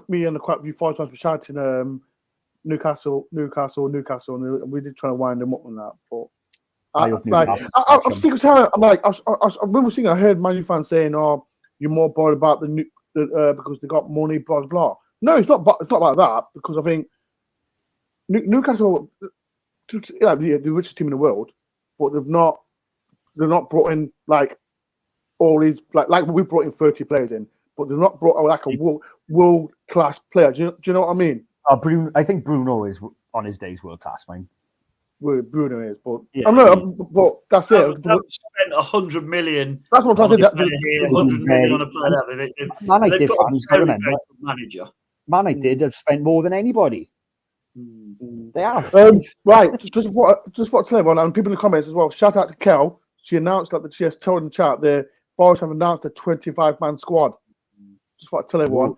me and quite a few Forest fans were shouting Newcastle, and we did try to wind them up on that. But I was thinking, I'm like, I remember seeing. I heard Man U fans saying, "Oh, you're more bothered about because they got money, blah blah blah." No, it's not. It's not like that because I think Newcastle, the richest team in the world, but they're not brought in like all these like we brought in 30 players in, but they're not brought like a world class player. Do you know what I mean? I think Bruno is on his days world class, man. Well, Bruno is, but I know, but that's it. They've spent 100 million. That's what I'm trying to say. 100 million on a player. Man United fans, I remember. Manager. Man United have spent more than anybody. They have. Right, just for to tell everyone, and people in the comments as well. Shout out to Kel. She announced that she has told in the chat the Forest have announced a 25-man squad. Just want to tell everyone.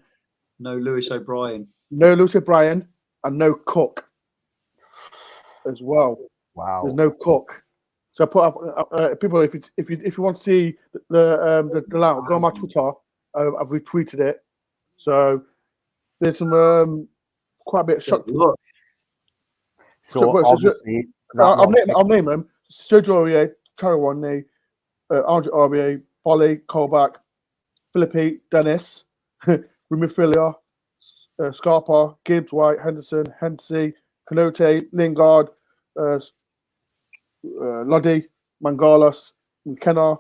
No Lewis O'Brien. No Lewis O'Brien and no Cook as well. Wow. There's no Cook. So I put up people if you want to see the layout, go on my Twitter. I've retweeted it. So there's some quite a bit of shock. Look. I'll name them: Sergio Aurier, Taro Rodney, Andre Aurier, Bolly, Colback, Philippi, Dennis, Rumi Filia, Scarpa, Gibbs, White, Henderson, Hensey, Canote, Lingard, Lodi, Mangalas, McKenna,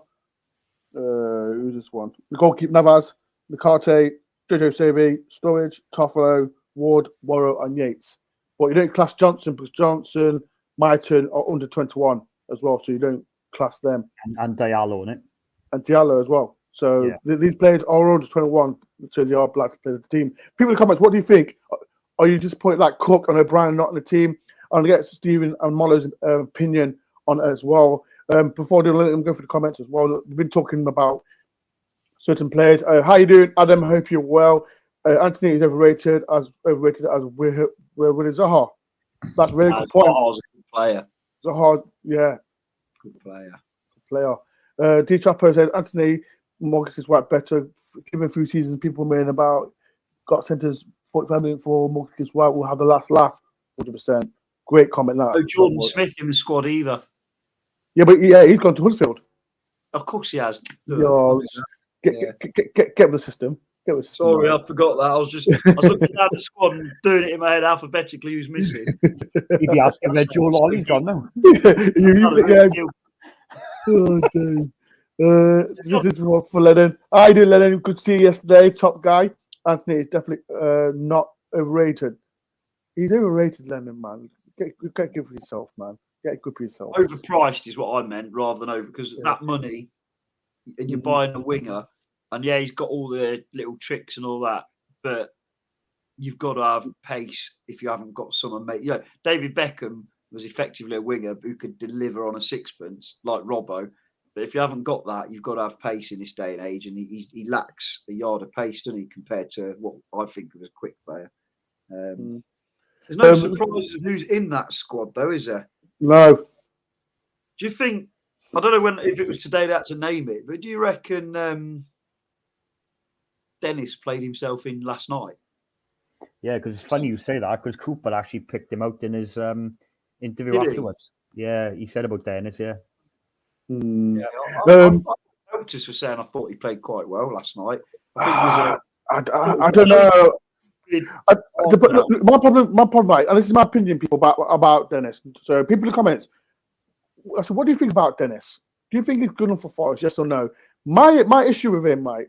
who's this one? The goalkeeper Navas, Nicarte, Jojo Savy, Sturridge, Toffolo, Ward, Worrow, and Yates. But you don't class Johnson because Johnson, Myton are under 21 as well, so you don't class them. And Diallo in it. And Diallo as well. So these players are under 21, so they are black to play the team. People in the comments, what do you think? Are you disappointed like Cook and O'Brien not in the team? I'm going to get Stephen and Mollo's opinion on it as well. Before I let them go for the comments as well, we've been talking about certain players. How you doing, Adam? I hope you're well. Anthony is overrated as we're with Zaha. That's a really good point. Zaha's a good player. Zaha, yeah. Good player. Good player. D Chopper says Anthony Morgus is right better. Given a few seasons, people moan about got centres 45 minutes for Morgus is right. We'll have the last laugh. 100%. Great comment. That. No Jordan Smith in the squad either. Yeah, but he's gone to Huddersfield. Of course he has. Get with the system. Sorry, I forgot that. I was looking down the squad and doing it in my head alphabetically. Who's missing? You'd be asking where Joe Lolly's gone now. This is for Lennon. I do, Lennon. Good to see you yesterday. Top guy. Anthony is definitely not overrated. He's overrated, Lennon, man. Get good for yourself, man. Get good for yourself. Overpriced is what I meant, rather than over, because that money, and you're buying a winger. And yeah, he's got all the little tricks and all that, but you've got to have pace if you haven't got someone mate. You know, David Beckham was effectively a winger who could deliver on a sixpence like Robbo. But if you haven't got that, you've got to have pace in this day and age, and he lacks a yard of pace, doesn't he, compared to what I think of as a quick player. There's no surprises of who's in that squad, though, is there? No. Do you think? I don't know if it was today they had to name it, but do you reckon? Dennis played himself in last night. Yeah, because it's funny you say that because Cooper actually picked him out in his interview afterwards. Yeah, he said about Dennis. Yeah. I noticed for saying I thought he played quite well last night. I don't know. My problem, right, and this is my opinion, people about Dennis. So people in the comments. I said, what do you think about Dennis? Do you think he's good enough for Forest? Yes or no? My issue with him, right?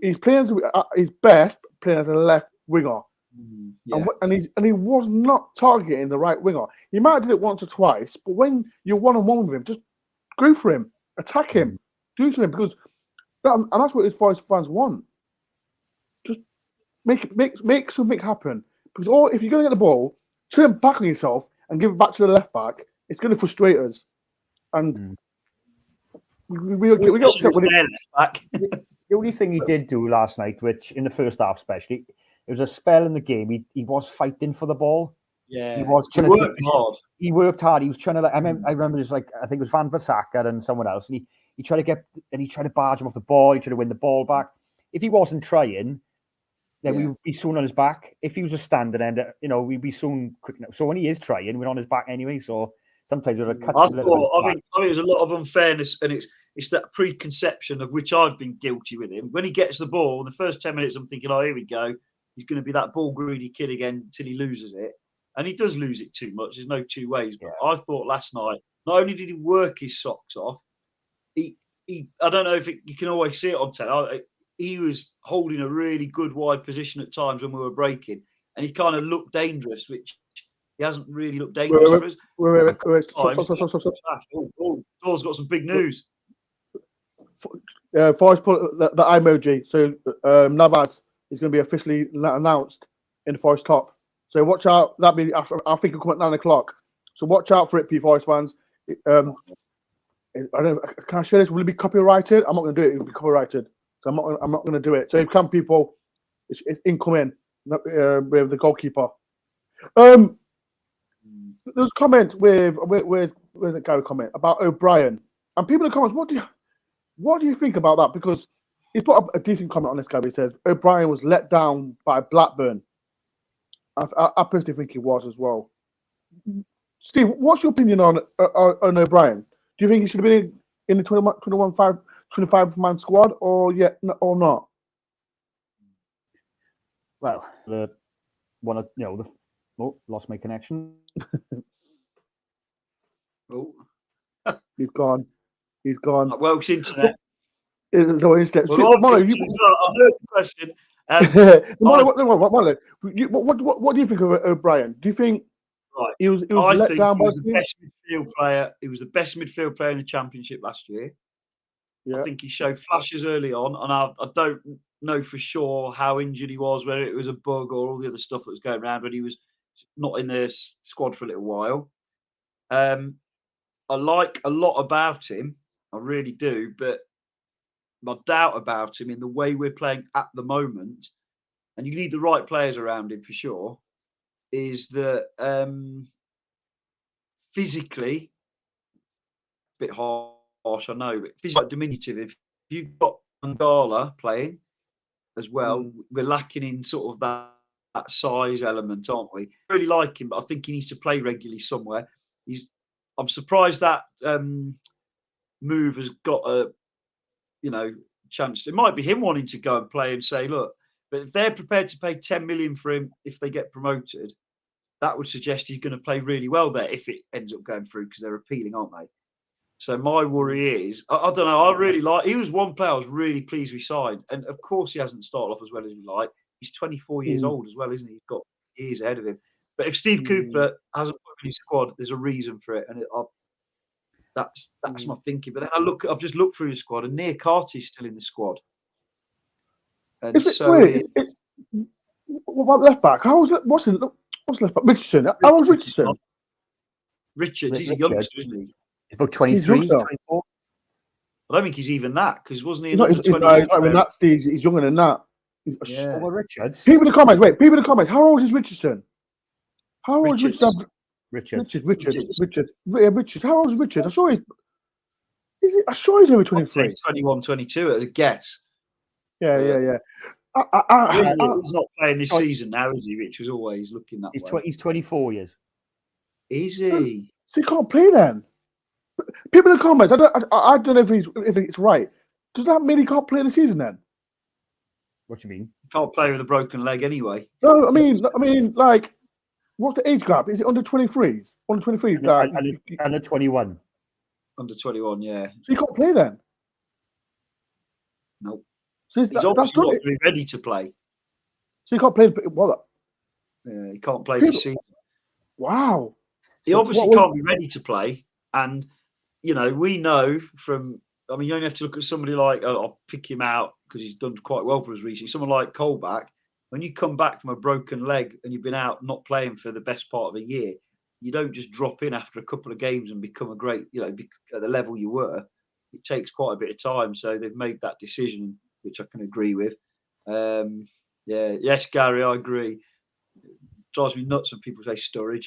He's playing his best playing as a left winger. Yeah. And he was not targeting the right winger. He might have did it once or twice, but when you're one-on-one with him, just go for him, attack him, do something, because and that's what his Forest fans want. Just make something happen. Because if you're going to get the ball, turn back on yourself and give it back to the left back, it's going to frustrate us. And we get upset with it. Back. The only thing he did do last night, which in the first half especially, it was a spell in the game. He was fighting for the ball. Yeah, he was. He worked hard. He worked hard. He was trying to. I remember it was like, I think it was Van Bissaka and someone else, and he tried to barge him off the ball. He tried to win the ball back. If he wasn't trying, then we would be soon on his back. If he was a standing end, we'd be soon quick enough. So when he is trying, we're on his back anyway. So sometimes we're cut. I think there's a lot of unfairness, and it's that preconception of which I've been guilty with him. When he gets the ball, the first 10 minutes, I'm thinking, oh, here we go. He's going to be that ball greedy kid again until he loses it. And he does lose it too much. There's no two ways. But I thought last night, not only did he work his socks off, he I don't know if you can always see it on telly. He was holding a really good wide position at times when we were breaking, and he kind of looked dangerous, which he hasn't really looked dangerous. Wait. Dore's got some big news. Forest put the emoji. So Navas is going to be officially announced in the Forest top. So watch out. That'll be after. I think it'll come at 9 o'clock. So watch out for it, P Forest fans. I don't. Can I share this? Will it be copyrighted? I'm not going to do it. It will be copyrighted. So I'm not going to do it. So if come people, it's incoming with the goalkeeper. There's comments with the guy comment about O'Brien, and people in the comments. What do you think about that? Because he put up a decent comment on this guy. He says O'Brien was let down by Blackburn. I personally think he was as well. Steve, what's your opinion on O'Brien? Do you think he should have been in the 25-man squad or not? Well, lost my connection. He's gone. Welsh internet. It's no internet. Well, I heard the question. What do you think of O'Brien? Do you think he was let down by the best midfield player? He was the best midfield player in the Championship last year. Yeah. I think he showed flashes early on, and I don't know for sure how injured he was, whether it was a bug or all the other stuff that was going around, but he was not in the squad for a little while. I like a lot about him. I really do, but my doubt about him in the way we're playing at the moment, and you need the right players around him for sure, is that physically, a bit harsh, I know, but physically quite diminutive. If you've got Mangala playing as well, we're lacking in sort of that size element, aren't we? I really like him, but I think he needs to play regularly somewhere. I'm surprised that move has got a chance. It might be him wanting to go and play and say, look, but if they're prepared to pay 10 million for him if they get promoted, that would suggest he's going to play really well there if it ends up going through, because they're appealing, aren't they? So my worry is, I don't know, he was one player I was really pleased we signed. And of course he hasn't started off as well as we like. He's 24 years old as well, isn't he? He's got years ahead of him. But if Steve Cooper hasn't put him in his squad, there's a reason for it. And that's my thinking. But then I've just looked through the squad, and Near Carty's still in the squad. And what left back? What's left back? Richardson. How was Richardson? Richards, he's a youngster, isn't he? He's about 23, 24. I don't think he's even that, because wasn't he? He's not even that stage. He's younger than that. Richards. People in the comments. How old is Richardson? How old is Richardson? Richard. How old is Richard? I'm sure he's over 23. 21, 22 as a guess. Yeah. He's not playing this season now, is he? Rich was always looking that way. He's 24 years. Is he? So he can't play then. People in the comments. I don't know if it's right. Does that mean he can't play the season then? What do you mean? He can't play with a broken leg anyway. No, I mean, like, what's the age gap? Is it under 23s? Under 23s? Under 21. Under 21, yeah. So he can't play then? Nope. So he's obviously not really ready to play. So he can't play. Well, Yeah, he can't play this season. Wow. He So obviously what can't be ready to play. And, you know, we know from, I mean, you only have to look at somebody like, I'll pick him out because he's done quite well for us recently. Someone like Colback, when you come back from a broken leg and you've been out not playing for the best part of a year, you don't just drop in after a couple of games and become a great, you know, at the level you were. It takes quite a bit of time. So they've made that decision, which I can agree with. Yes, Gary, I agree. It drives me nuts when people say Sturridge.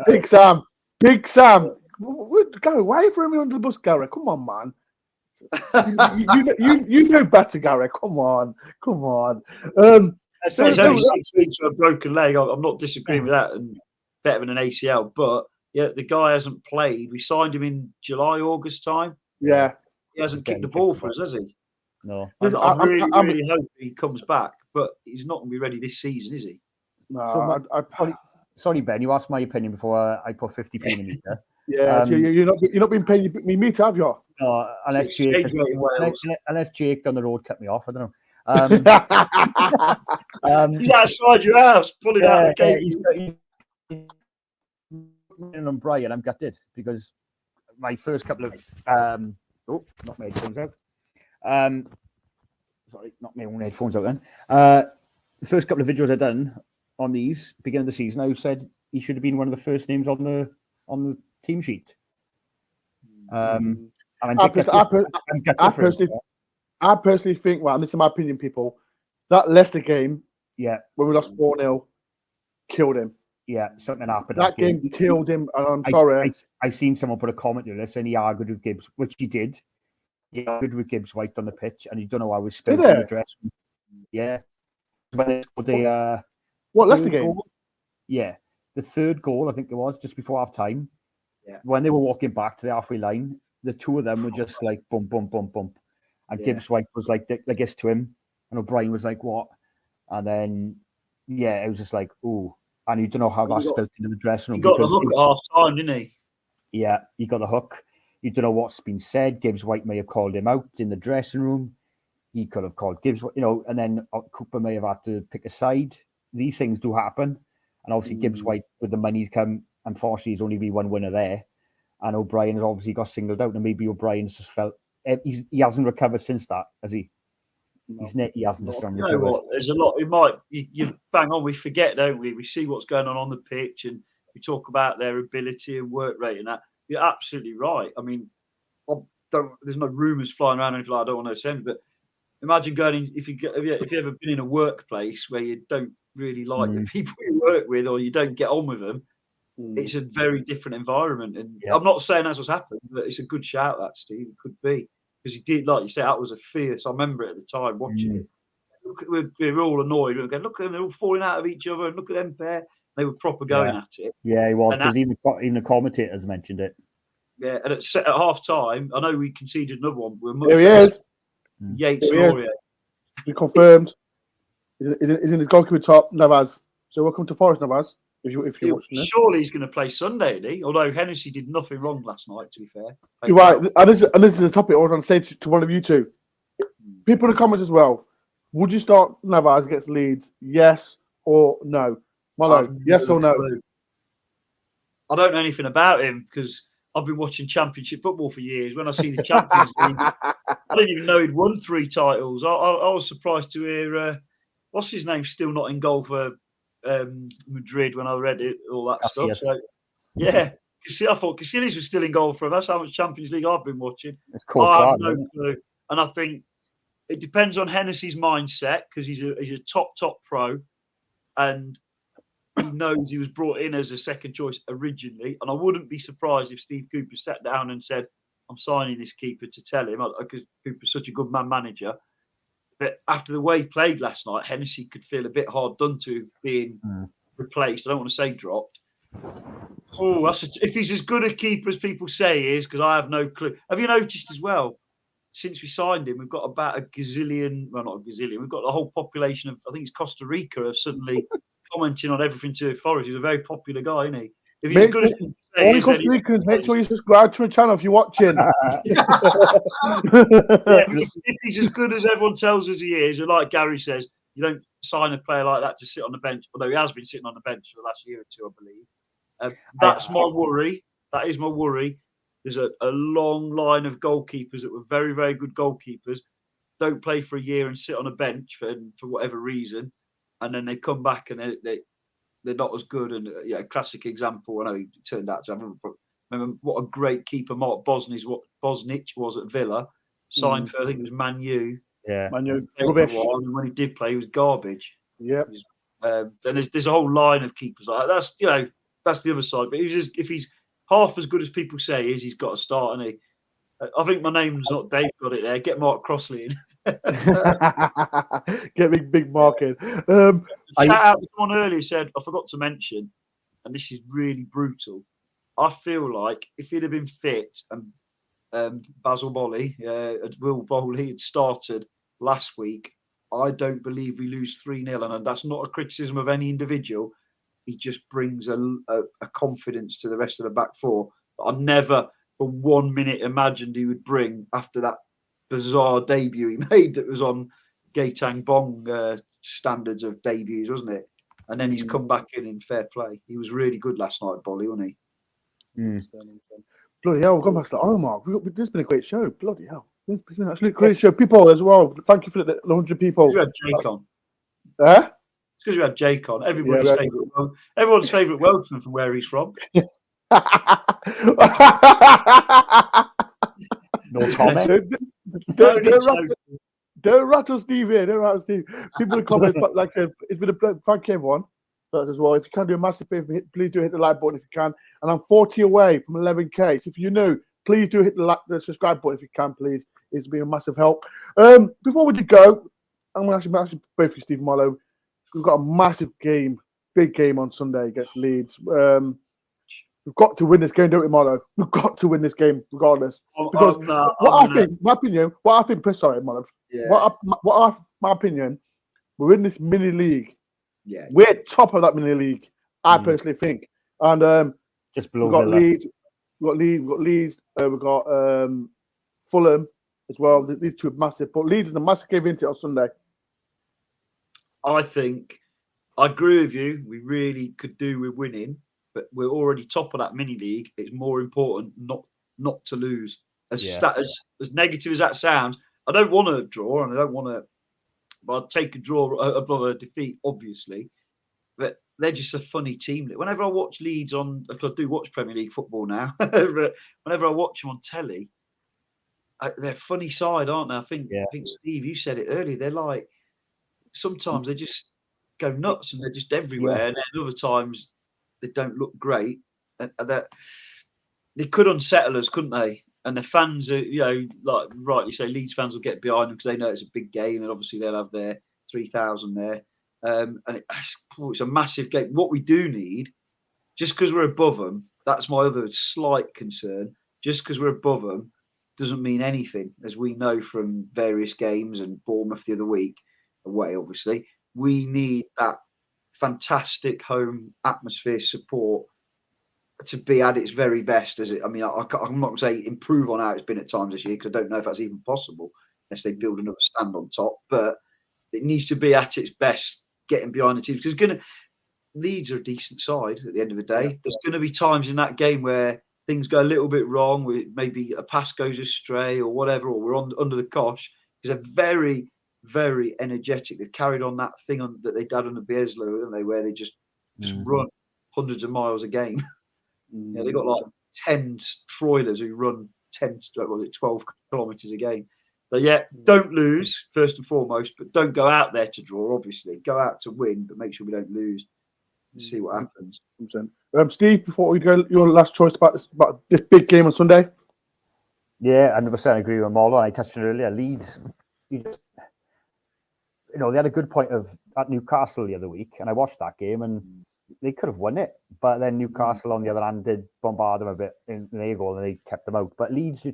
Big Sam. Gary, why are you throwing me under the bus, Gary? Come on, man. you know better, Gary. Come on. It's only 6 weeks for a broken leg. I'm not disagreeing with that, and better than an ACL. But yeah, the guy hasn't played. We signed him in July, August time. Yeah, he hasn't kicked the ball for us, has he? No. And I really hope he comes back, but he's not going to be ready this season, is he? No. Sorry, Ben. You asked my opinion before I put 50p in the meter. Yeah, so you're not being paid me meter, have you? Unless Jake down the road cut me off. I don't know. He's outside your house, pulling out the gate. On Brian, I'm gutted because my first couple of not my headphones out. Sorry, not my own headphones out then. The first couple of videos I've done on these beginning of the season, I said he should have been one of the first names on the team sheet. I personally think, well, and this is my opinion, people, that Leicester game, when we lost 4-0, killed him. Yeah, something happened. That game killed him, and I'm sorry. I seen someone put a comment on this, and he argued with Gibbs, which he did. He argued with Gibbs White on the pitch, and he don't know how he was spilled in the dress. Yeah. What Leicester game? Yeah, the third goal, I think it was, just before half time. Yeah. When they were walking back to the halfway line, the two of them were just like bump, bump, bump, bump. And Gibbs White was like, I guess to him. And O'Brien was like, what? And then, it was just like, ooh. And you don't know how that spilled into the dressing room. He got the hook at half time, didn't he? Yeah, he got the hook. You don't know what's been said. Gibbs White may have called him out in the dressing room. He could have called Gibbs, and then Cooper may have had to pick a side. These things do happen. And obviously, Gibbs White, with the money's come, unfortunately, he's only been one winner there. And O'Brien has obviously got singled out. And maybe O'Brien's just felt he hasn't recovered since that, has he? He hasn't just recovered. You know what? There's a lot. You bang on. We forget, don't we? We see what's going on the pitch, and we talk about their ability and work rate and that. You're absolutely right. I mean, there's no rumours flying around. Anything like I don't want to say, but imagine going in, if you've ever been in a workplace where you don't really like the people you work with, or you don't get on with them. It's a very different environment, and I'm not saying that's what's happened, but it's a good shout, that Steve. It could be, because he did, like you said, that was a fierce. I remember it at the time watching it. We were all annoyed. We were going, look at them, they're all falling out of each other, and look at them pair. They were proper going at it. Yeah, he was, because even the commentators mentioned it. Yeah, and at half time, I know we conceded another one. There he is. Yates and Aurier. We confirmed. He's in his goalkeeper top, Navas. So welcome to Forest, Navas. If you're watching this. Surely he's going to play Sunday, isn't he? Although Hennessy did nothing wrong last night, to be fair. You're right. And this is the topic I was going to say to one of you two. People in the comments as well. Would you start Navas against Leeds? Yes or no? Malo, yes or no? I don't know anything about him because I've been watching Championship football for years. When I see the Champions League, I didn't even know he'd won 3 titles. I was surprised to hear, what's his name, still not in goal for Madrid when I read it, all that stuff. So, yeah, I thought Casillas was still in goal for him. That's how much Champions League I've been watching. I have no clue. And I think it depends on Hennessy's mindset, because he's a top pro, and he knows he was brought in as a second choice originally. And I wouldn't be surprised if Steve Cooper sat down and said, I'm signing this keeper to tell him, because Cooper's such a good manager. But after the way he played last night, Hennessy could feel a bit hard done to being replaced. I don't want to say dropped. Oh, if he's as good a keeper as people say he is, because I have no clue. Have you noticed as well, since we signed him, we've got about a gazillion, well, not a gazillion, we've got the whole population of, I think it's Costa Rica, of suddenly commenting on everything to Forest. He's a very popular guy, isn't he? If he's good as only Costa Ricans, make sure you subscribe to the channel if you're watching. If he's as good as everyone tells us he is, and like Gary says, You don't sign a player like that to sit on the bench, although he has been sitting on the bench for the last year or two, I believe. That's my worry. That is my worry. There's a long line of goalkeepers that were very, very good goalkeepers, don't play for a year and sit on a bench for whatever reason, and then they come back and they're not as good. And yeah, classic example. I know he turned out to have. Remember what a great keeper Mark Bosnich was at Villa. Signed for, I think it was Man U. Yeah, Man U. Rubbish. And when he did play, he was garbage. Yeah. And there's a whole line of keepers like that. That's the other side. But if he's half as good as people say he is, he's got to start. And I think my name's not Dave. Got it there. Get Mark Crossley in. Get big Mark in. Shout out to someone earlier said, I forgot to mention, and this is really brutal. I feel like if he'd have been fit and Basil Bolly, Will Bowley had started last week, I don't believe we lose 3-0. And that's not a criticism of any individual. He just brings a confidence to the rest of the back four that I never for 1 minute imagined he would bring after that bizarre debut he made that was on Gaetang Bong standards of debuts, wasn't it? And then he's come back in fair play. He was really good last night, Bolly, wasn't he? Bloody hell, we've gone past the hour mark. This has been a great show. Bloody hell. It's been an absolute great show. People as well. Thank you for the 100 people. We had Jake on. It's because we had Jake on. Everyone's favourite Welshman from where he's from. No comment. Don't rattle Steve here. Don't rattle Steve. People in comments, but like I said, it's been a pleasure. Thank you, everyone. That as well. If you can do a massive favor, please do hit the like button if you can. And I'm 40 away from 11K. So if you know, please do hit the subscribe button if you can, please. It's been a massive help. Before we go, I'm going to actually pray for Steve Marlowe. We've got a massive game, big game on Sunday against Leeds. We've got to win this game, don't we, Marlowe? We've got to win this game, regardless. Because my opinion, sorry, Marlowe. Yeah. My opinion, we're in this mini league. Yeah, we're top of that mini league. I personally think, and just below. We've got Leeds. We've got Fulham as well. These two are massive, but Leeds is a massive game into it on Sunday. I think I agree with you. We really could do with winning, but we're already top of that mini league. It's more important not to lose. As negative as that sounds, I don't want to draw, and I don't want to. But I'd take a draw above a defeat, obviously. But they're just a funny team. Whenever I watch Leeds on, I do watch Premier League football now. But whenever I watch them on telly, they're a funny side, aren't they? I think Steve, you said it earlier. They're like sometimes they just go nuts and they're just everywhere, and then other times they don't look great. And they could unsettle us, couldn't they? And the fans are, like rightly say, Leeds fans will get behind them because they know it's a big game, and obviously they'll have their 3,000 there. And it's a massive game. What we do need, just because we're above them, that's my other slight concern. Just because we're above them doesn't mean anything, as we know from various games and Bournemouth the other week, away obviously. We need that fantastic home atmosphere support to be at its very best. I'm not going to say improve on how it's been at times this year, because I don't know if that's even possible unless they build another stand on top. But it needs to be at its best, getting behind the teams. Because Leeds are a decent side at the end of the day. There's going to be times in that game where things go a little bit wrong. Maybe a pass goes astray or whatever, or we're under the cosh. Because they're very, very energetic. They've carried on that thing that they did on the Bielsa, haven't they, where they just run hundreds of miles a game. Yeah, they got like 10 Froilers who run 12 kilometres a game. So don't lose first and foremost, but don't go out there to draw. Obviously, go out to win, but make sure we don't lose. See what happens. Steve, before we go, your last choice about this big game on Sunday. Yeah, 100% agree with Marlo. I touched on it earlier. Leeds, they had a good point at Newcastle the other week, and I watched that game and they could have won it, but then Newcastle on the other hand did bombard them a bit in their goal and they kept them out. But Leeds,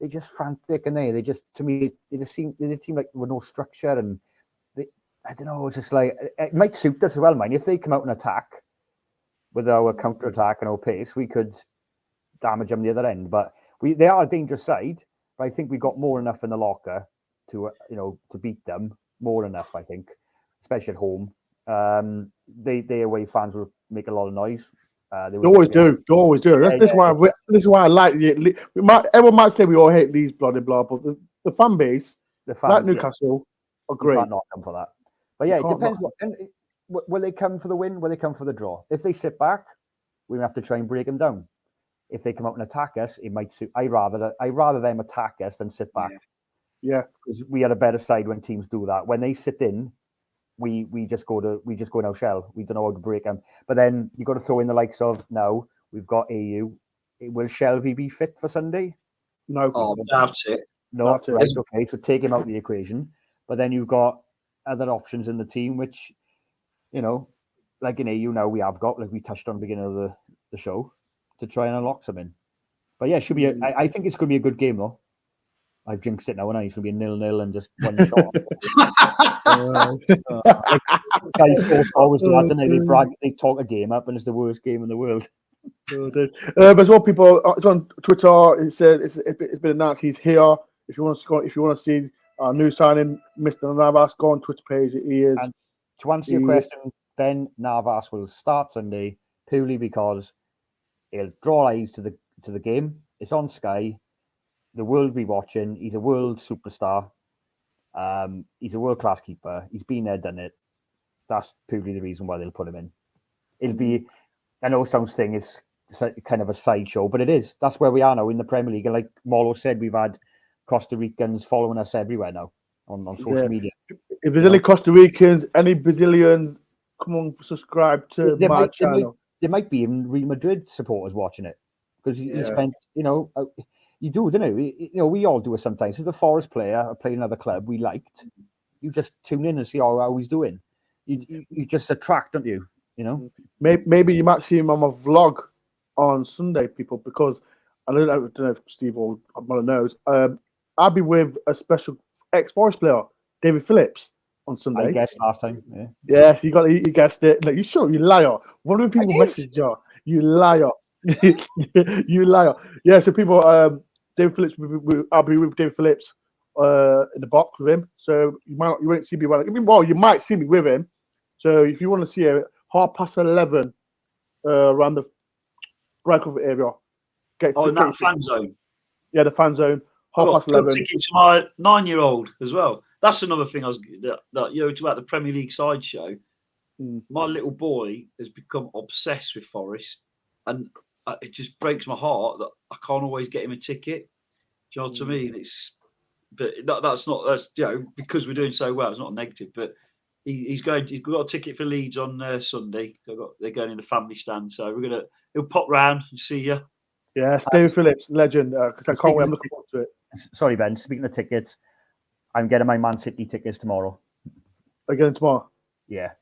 they're just frantic, and they just, to me, they just seem like with no structure, and I don't know, it's just like it might suit us as well, man. If they come out and attack with our counter attack and our pace, we could damage them the other end. But they are a dangerous side. But I think we got more enough in the locker to beat them. More enough, I think. especially at home. They away fans will make a lot of noise. They always do. They always do. This is why I like it. Everyone might say we all hate Leeds, blah blah, but the fan base, like Newcastle, are great. You can't knock them for that. But yeah, it depends. Will they come for the win? Will they come for the draw? If they sit back, we have to try and break them down. If they come out and attack us, it might suit. I rather them attack us than sit back. Yeah, because we are a better side when teams do that. When they sit in, we just go in our shell. We don't know how to break them. But then you got to throw in the likes of now we've got Ayew. Will Shelby be fit for Sunday? No. Oh, that's it. No, right, okay. So take him out of the equation. But then you've got other options in the team, which, like in Ayew now we have got, like we touched on at the beginning of the show, to try and unlock something. But yeah, it should be. I think it's going to be a good game though. I've jinxed it now, and it's going to be a 0-0 and just one shot. Always do that, don't they? They brag, they talk a game up, and it's the worst game in the world. But as well, people, it's on Twitter. It said it's been announced he's here. If you want to see our new signing, Mr. Navas, go on Twitter page. He is. And to answer your question, Ben Navas will start Sunday purely because he'll draw eyes to the game. It's on Sky. The world will be watching. He's a world superstar. He's a world-class keeper. He's been there, done it. That's purely the reason why they'll put him in. It'll be, I know some thing is kind of a sideshow, but it is. That's where we are now in the Premier League. And like Molo said, we've had Costa Ricans following us everywhere now on social media. If there's any Costa Ricans, any Brazilians, come on, subscribe to my channel. There might be even Real Madrid supporters watching it because he spent, you do, don't you? We all do it sometimes. If the Forest player playing another club we liked, you just tune in and see how he's doing. You just attract, don't you? Maybe you might see him on my vlog on Sunday, people, because I don't know if Steve or Mother knows. I'll be with a special ex-Forest player, David Phillips, on Sunday. I guessed last time. Yeah. Yes, you guessed it. Like, you sure? You liar. One of the people messaged you. You liar. You liar. Yeah. So people. David Phillips, I'll be with David Phillips in the box with him. So you won't see me you might see me with him. So if you want to see it, 11:30 around the Bradford area. In that fan zone. Yeah, the fan zone. 11:30. Tickets to my 9-year-old as well. That's another thing about the Premier League sideshow. My little boy has become obsessed with Forest, and it just breaks my heart that I can't always get him a ticket. Do you know what I mean? That's because we're doing so well. It's not a negative, but he's got a ticket for Leeds on Sunday. They're going in the family stand, so he'll pop round and see you. Yes, David Phillips, legend. Because I can't wait. I'm looking forward to it. Sorry, Ben. Speaking of tickets, I'm getting my Man City tickets tomorrow. Again tomorrow. Yeah,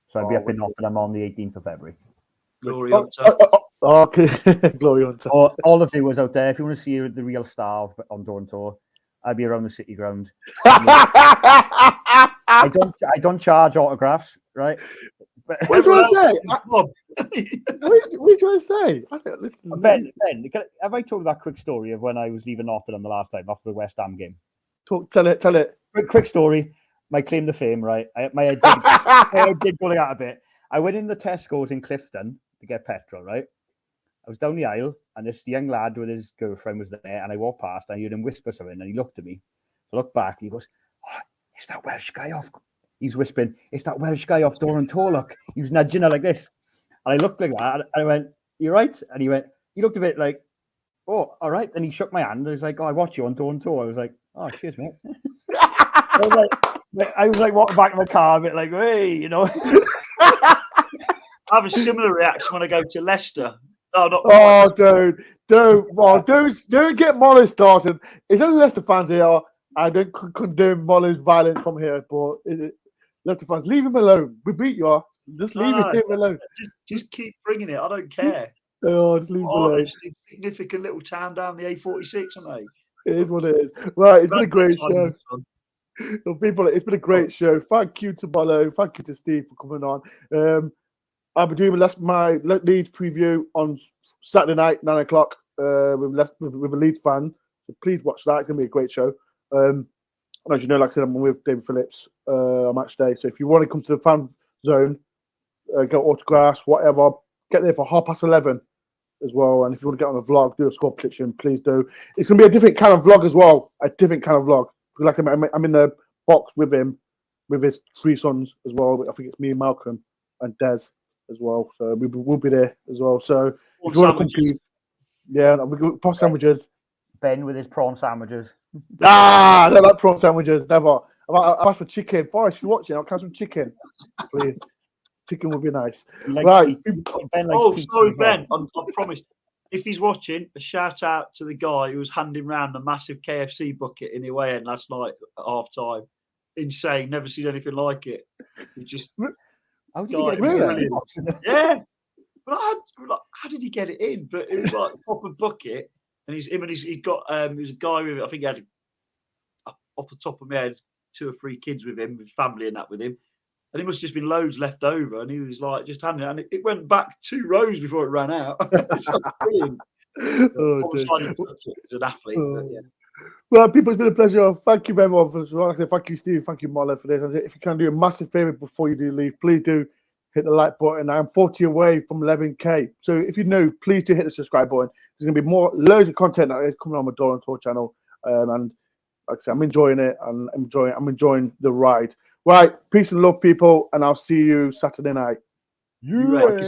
so I'll be up in Nottingham on the 18th of February. Glory Hunter. Okay, Glory Hunter. All the viewers out there, if you want to see the real star on DoreOnTour, I'll be around the City ground. I don't charge autographs, right? What do you want to say? What do you want to say? Ben, have I told that quick story of when I was leaving Nottingham the last time after the West Ham game? Tell it. Quick story. My claim to fame, right? My head did going out a bit. I went in the Tesco's in Clifton to get petrol, right? I was down the aisle, and this young lad with his girlfriend was there, and I walked past, and I heard him whisper something, and he looked at me. I looked back, and he goes, "Oh, it's that Welsh guy off." He's whispering, "It's that Welsh guy off DoreOnTour, look." He was nudging her like this. And I looked like that, and I went, "You right?" And he looked a bit like, "Oh, all right." And he shook my hand. I was like, "Oh, I watch you on DoreOnTour." I was like, "Oh, cheers, mate." I was like walking back in my car a bit like, "Hey," I have a similar reaction when I go to Leicester. Don't get Molly started. It's only Leicester fans here. I don't condone Molly's violence from here, but Leicester fans, leave him alone. We beat you. Just leave him alone. Just keep bringing it. I don't care. Just leave him alone. It's a significant little town down the A46, aren't they? It is what it is. Right, it's been a great show. Well, people, it's been a great show. Thank you to Molo. Thank you to Steve for coming on. I'll be doing my Leeds preview on Saturday night, 9 o'clock, with a Leeds fan. So please watch that. It's going to be a great show. And as you know, like I said, I'm with David Phillips on match day. So if you want to come to the fan zone, get autographs, whatever, get there for 11:30 as well. And if you want to get on the vlog, do a score prediction, please do. It's going to be a different kind of vlog as well. A different kind of vlog. Because like I said, I'm in the box with him, with his 3 sons as well. I think it's me, Malcolm, and Des as well. So we'll be there as well. So if you want to come, please, yeah, we got prawn sandwiches. Ben with his prawn sandwiches. I don't like prawn sandwiches. Never. I've asked for chicken. Forrest, if you're watching, I'll catch some chicken. Please. Chicken would be nice. Right. Sorry, Ben. I promise. If he's watching, a shout out to the guy who was handing round the massive KFC bucket in the away end last night at half time. Insane. Never seen anything like it. He just. How did he get it in? Yeah. But how did he get it in? But it was like a proper bucket. And he got he was a guy with, I think he had, off the top of my head, 2 or 3 kids with him, with family and that with him. And there must have just been loads left over. And he was like, just handing it. And it went back 2 rows before it ran out. It's brilliant. As an athlete. But yeah. Well, people, it's been a pleasure. Thank you very much. Thank you, Steve. Thank you, Marlon, for this. If you can do a massive favor before you do leave, please do hit the like button. I'm 40 away from 11K. So if you know, please do hit the subscribe button. There's going to be loads of content that is coming on my DoreOnTour channel. And like I said, I'm enjoying it and I'm enjoying the ride. Right, peace and love, people, and I'll see you Saturday night. You ready?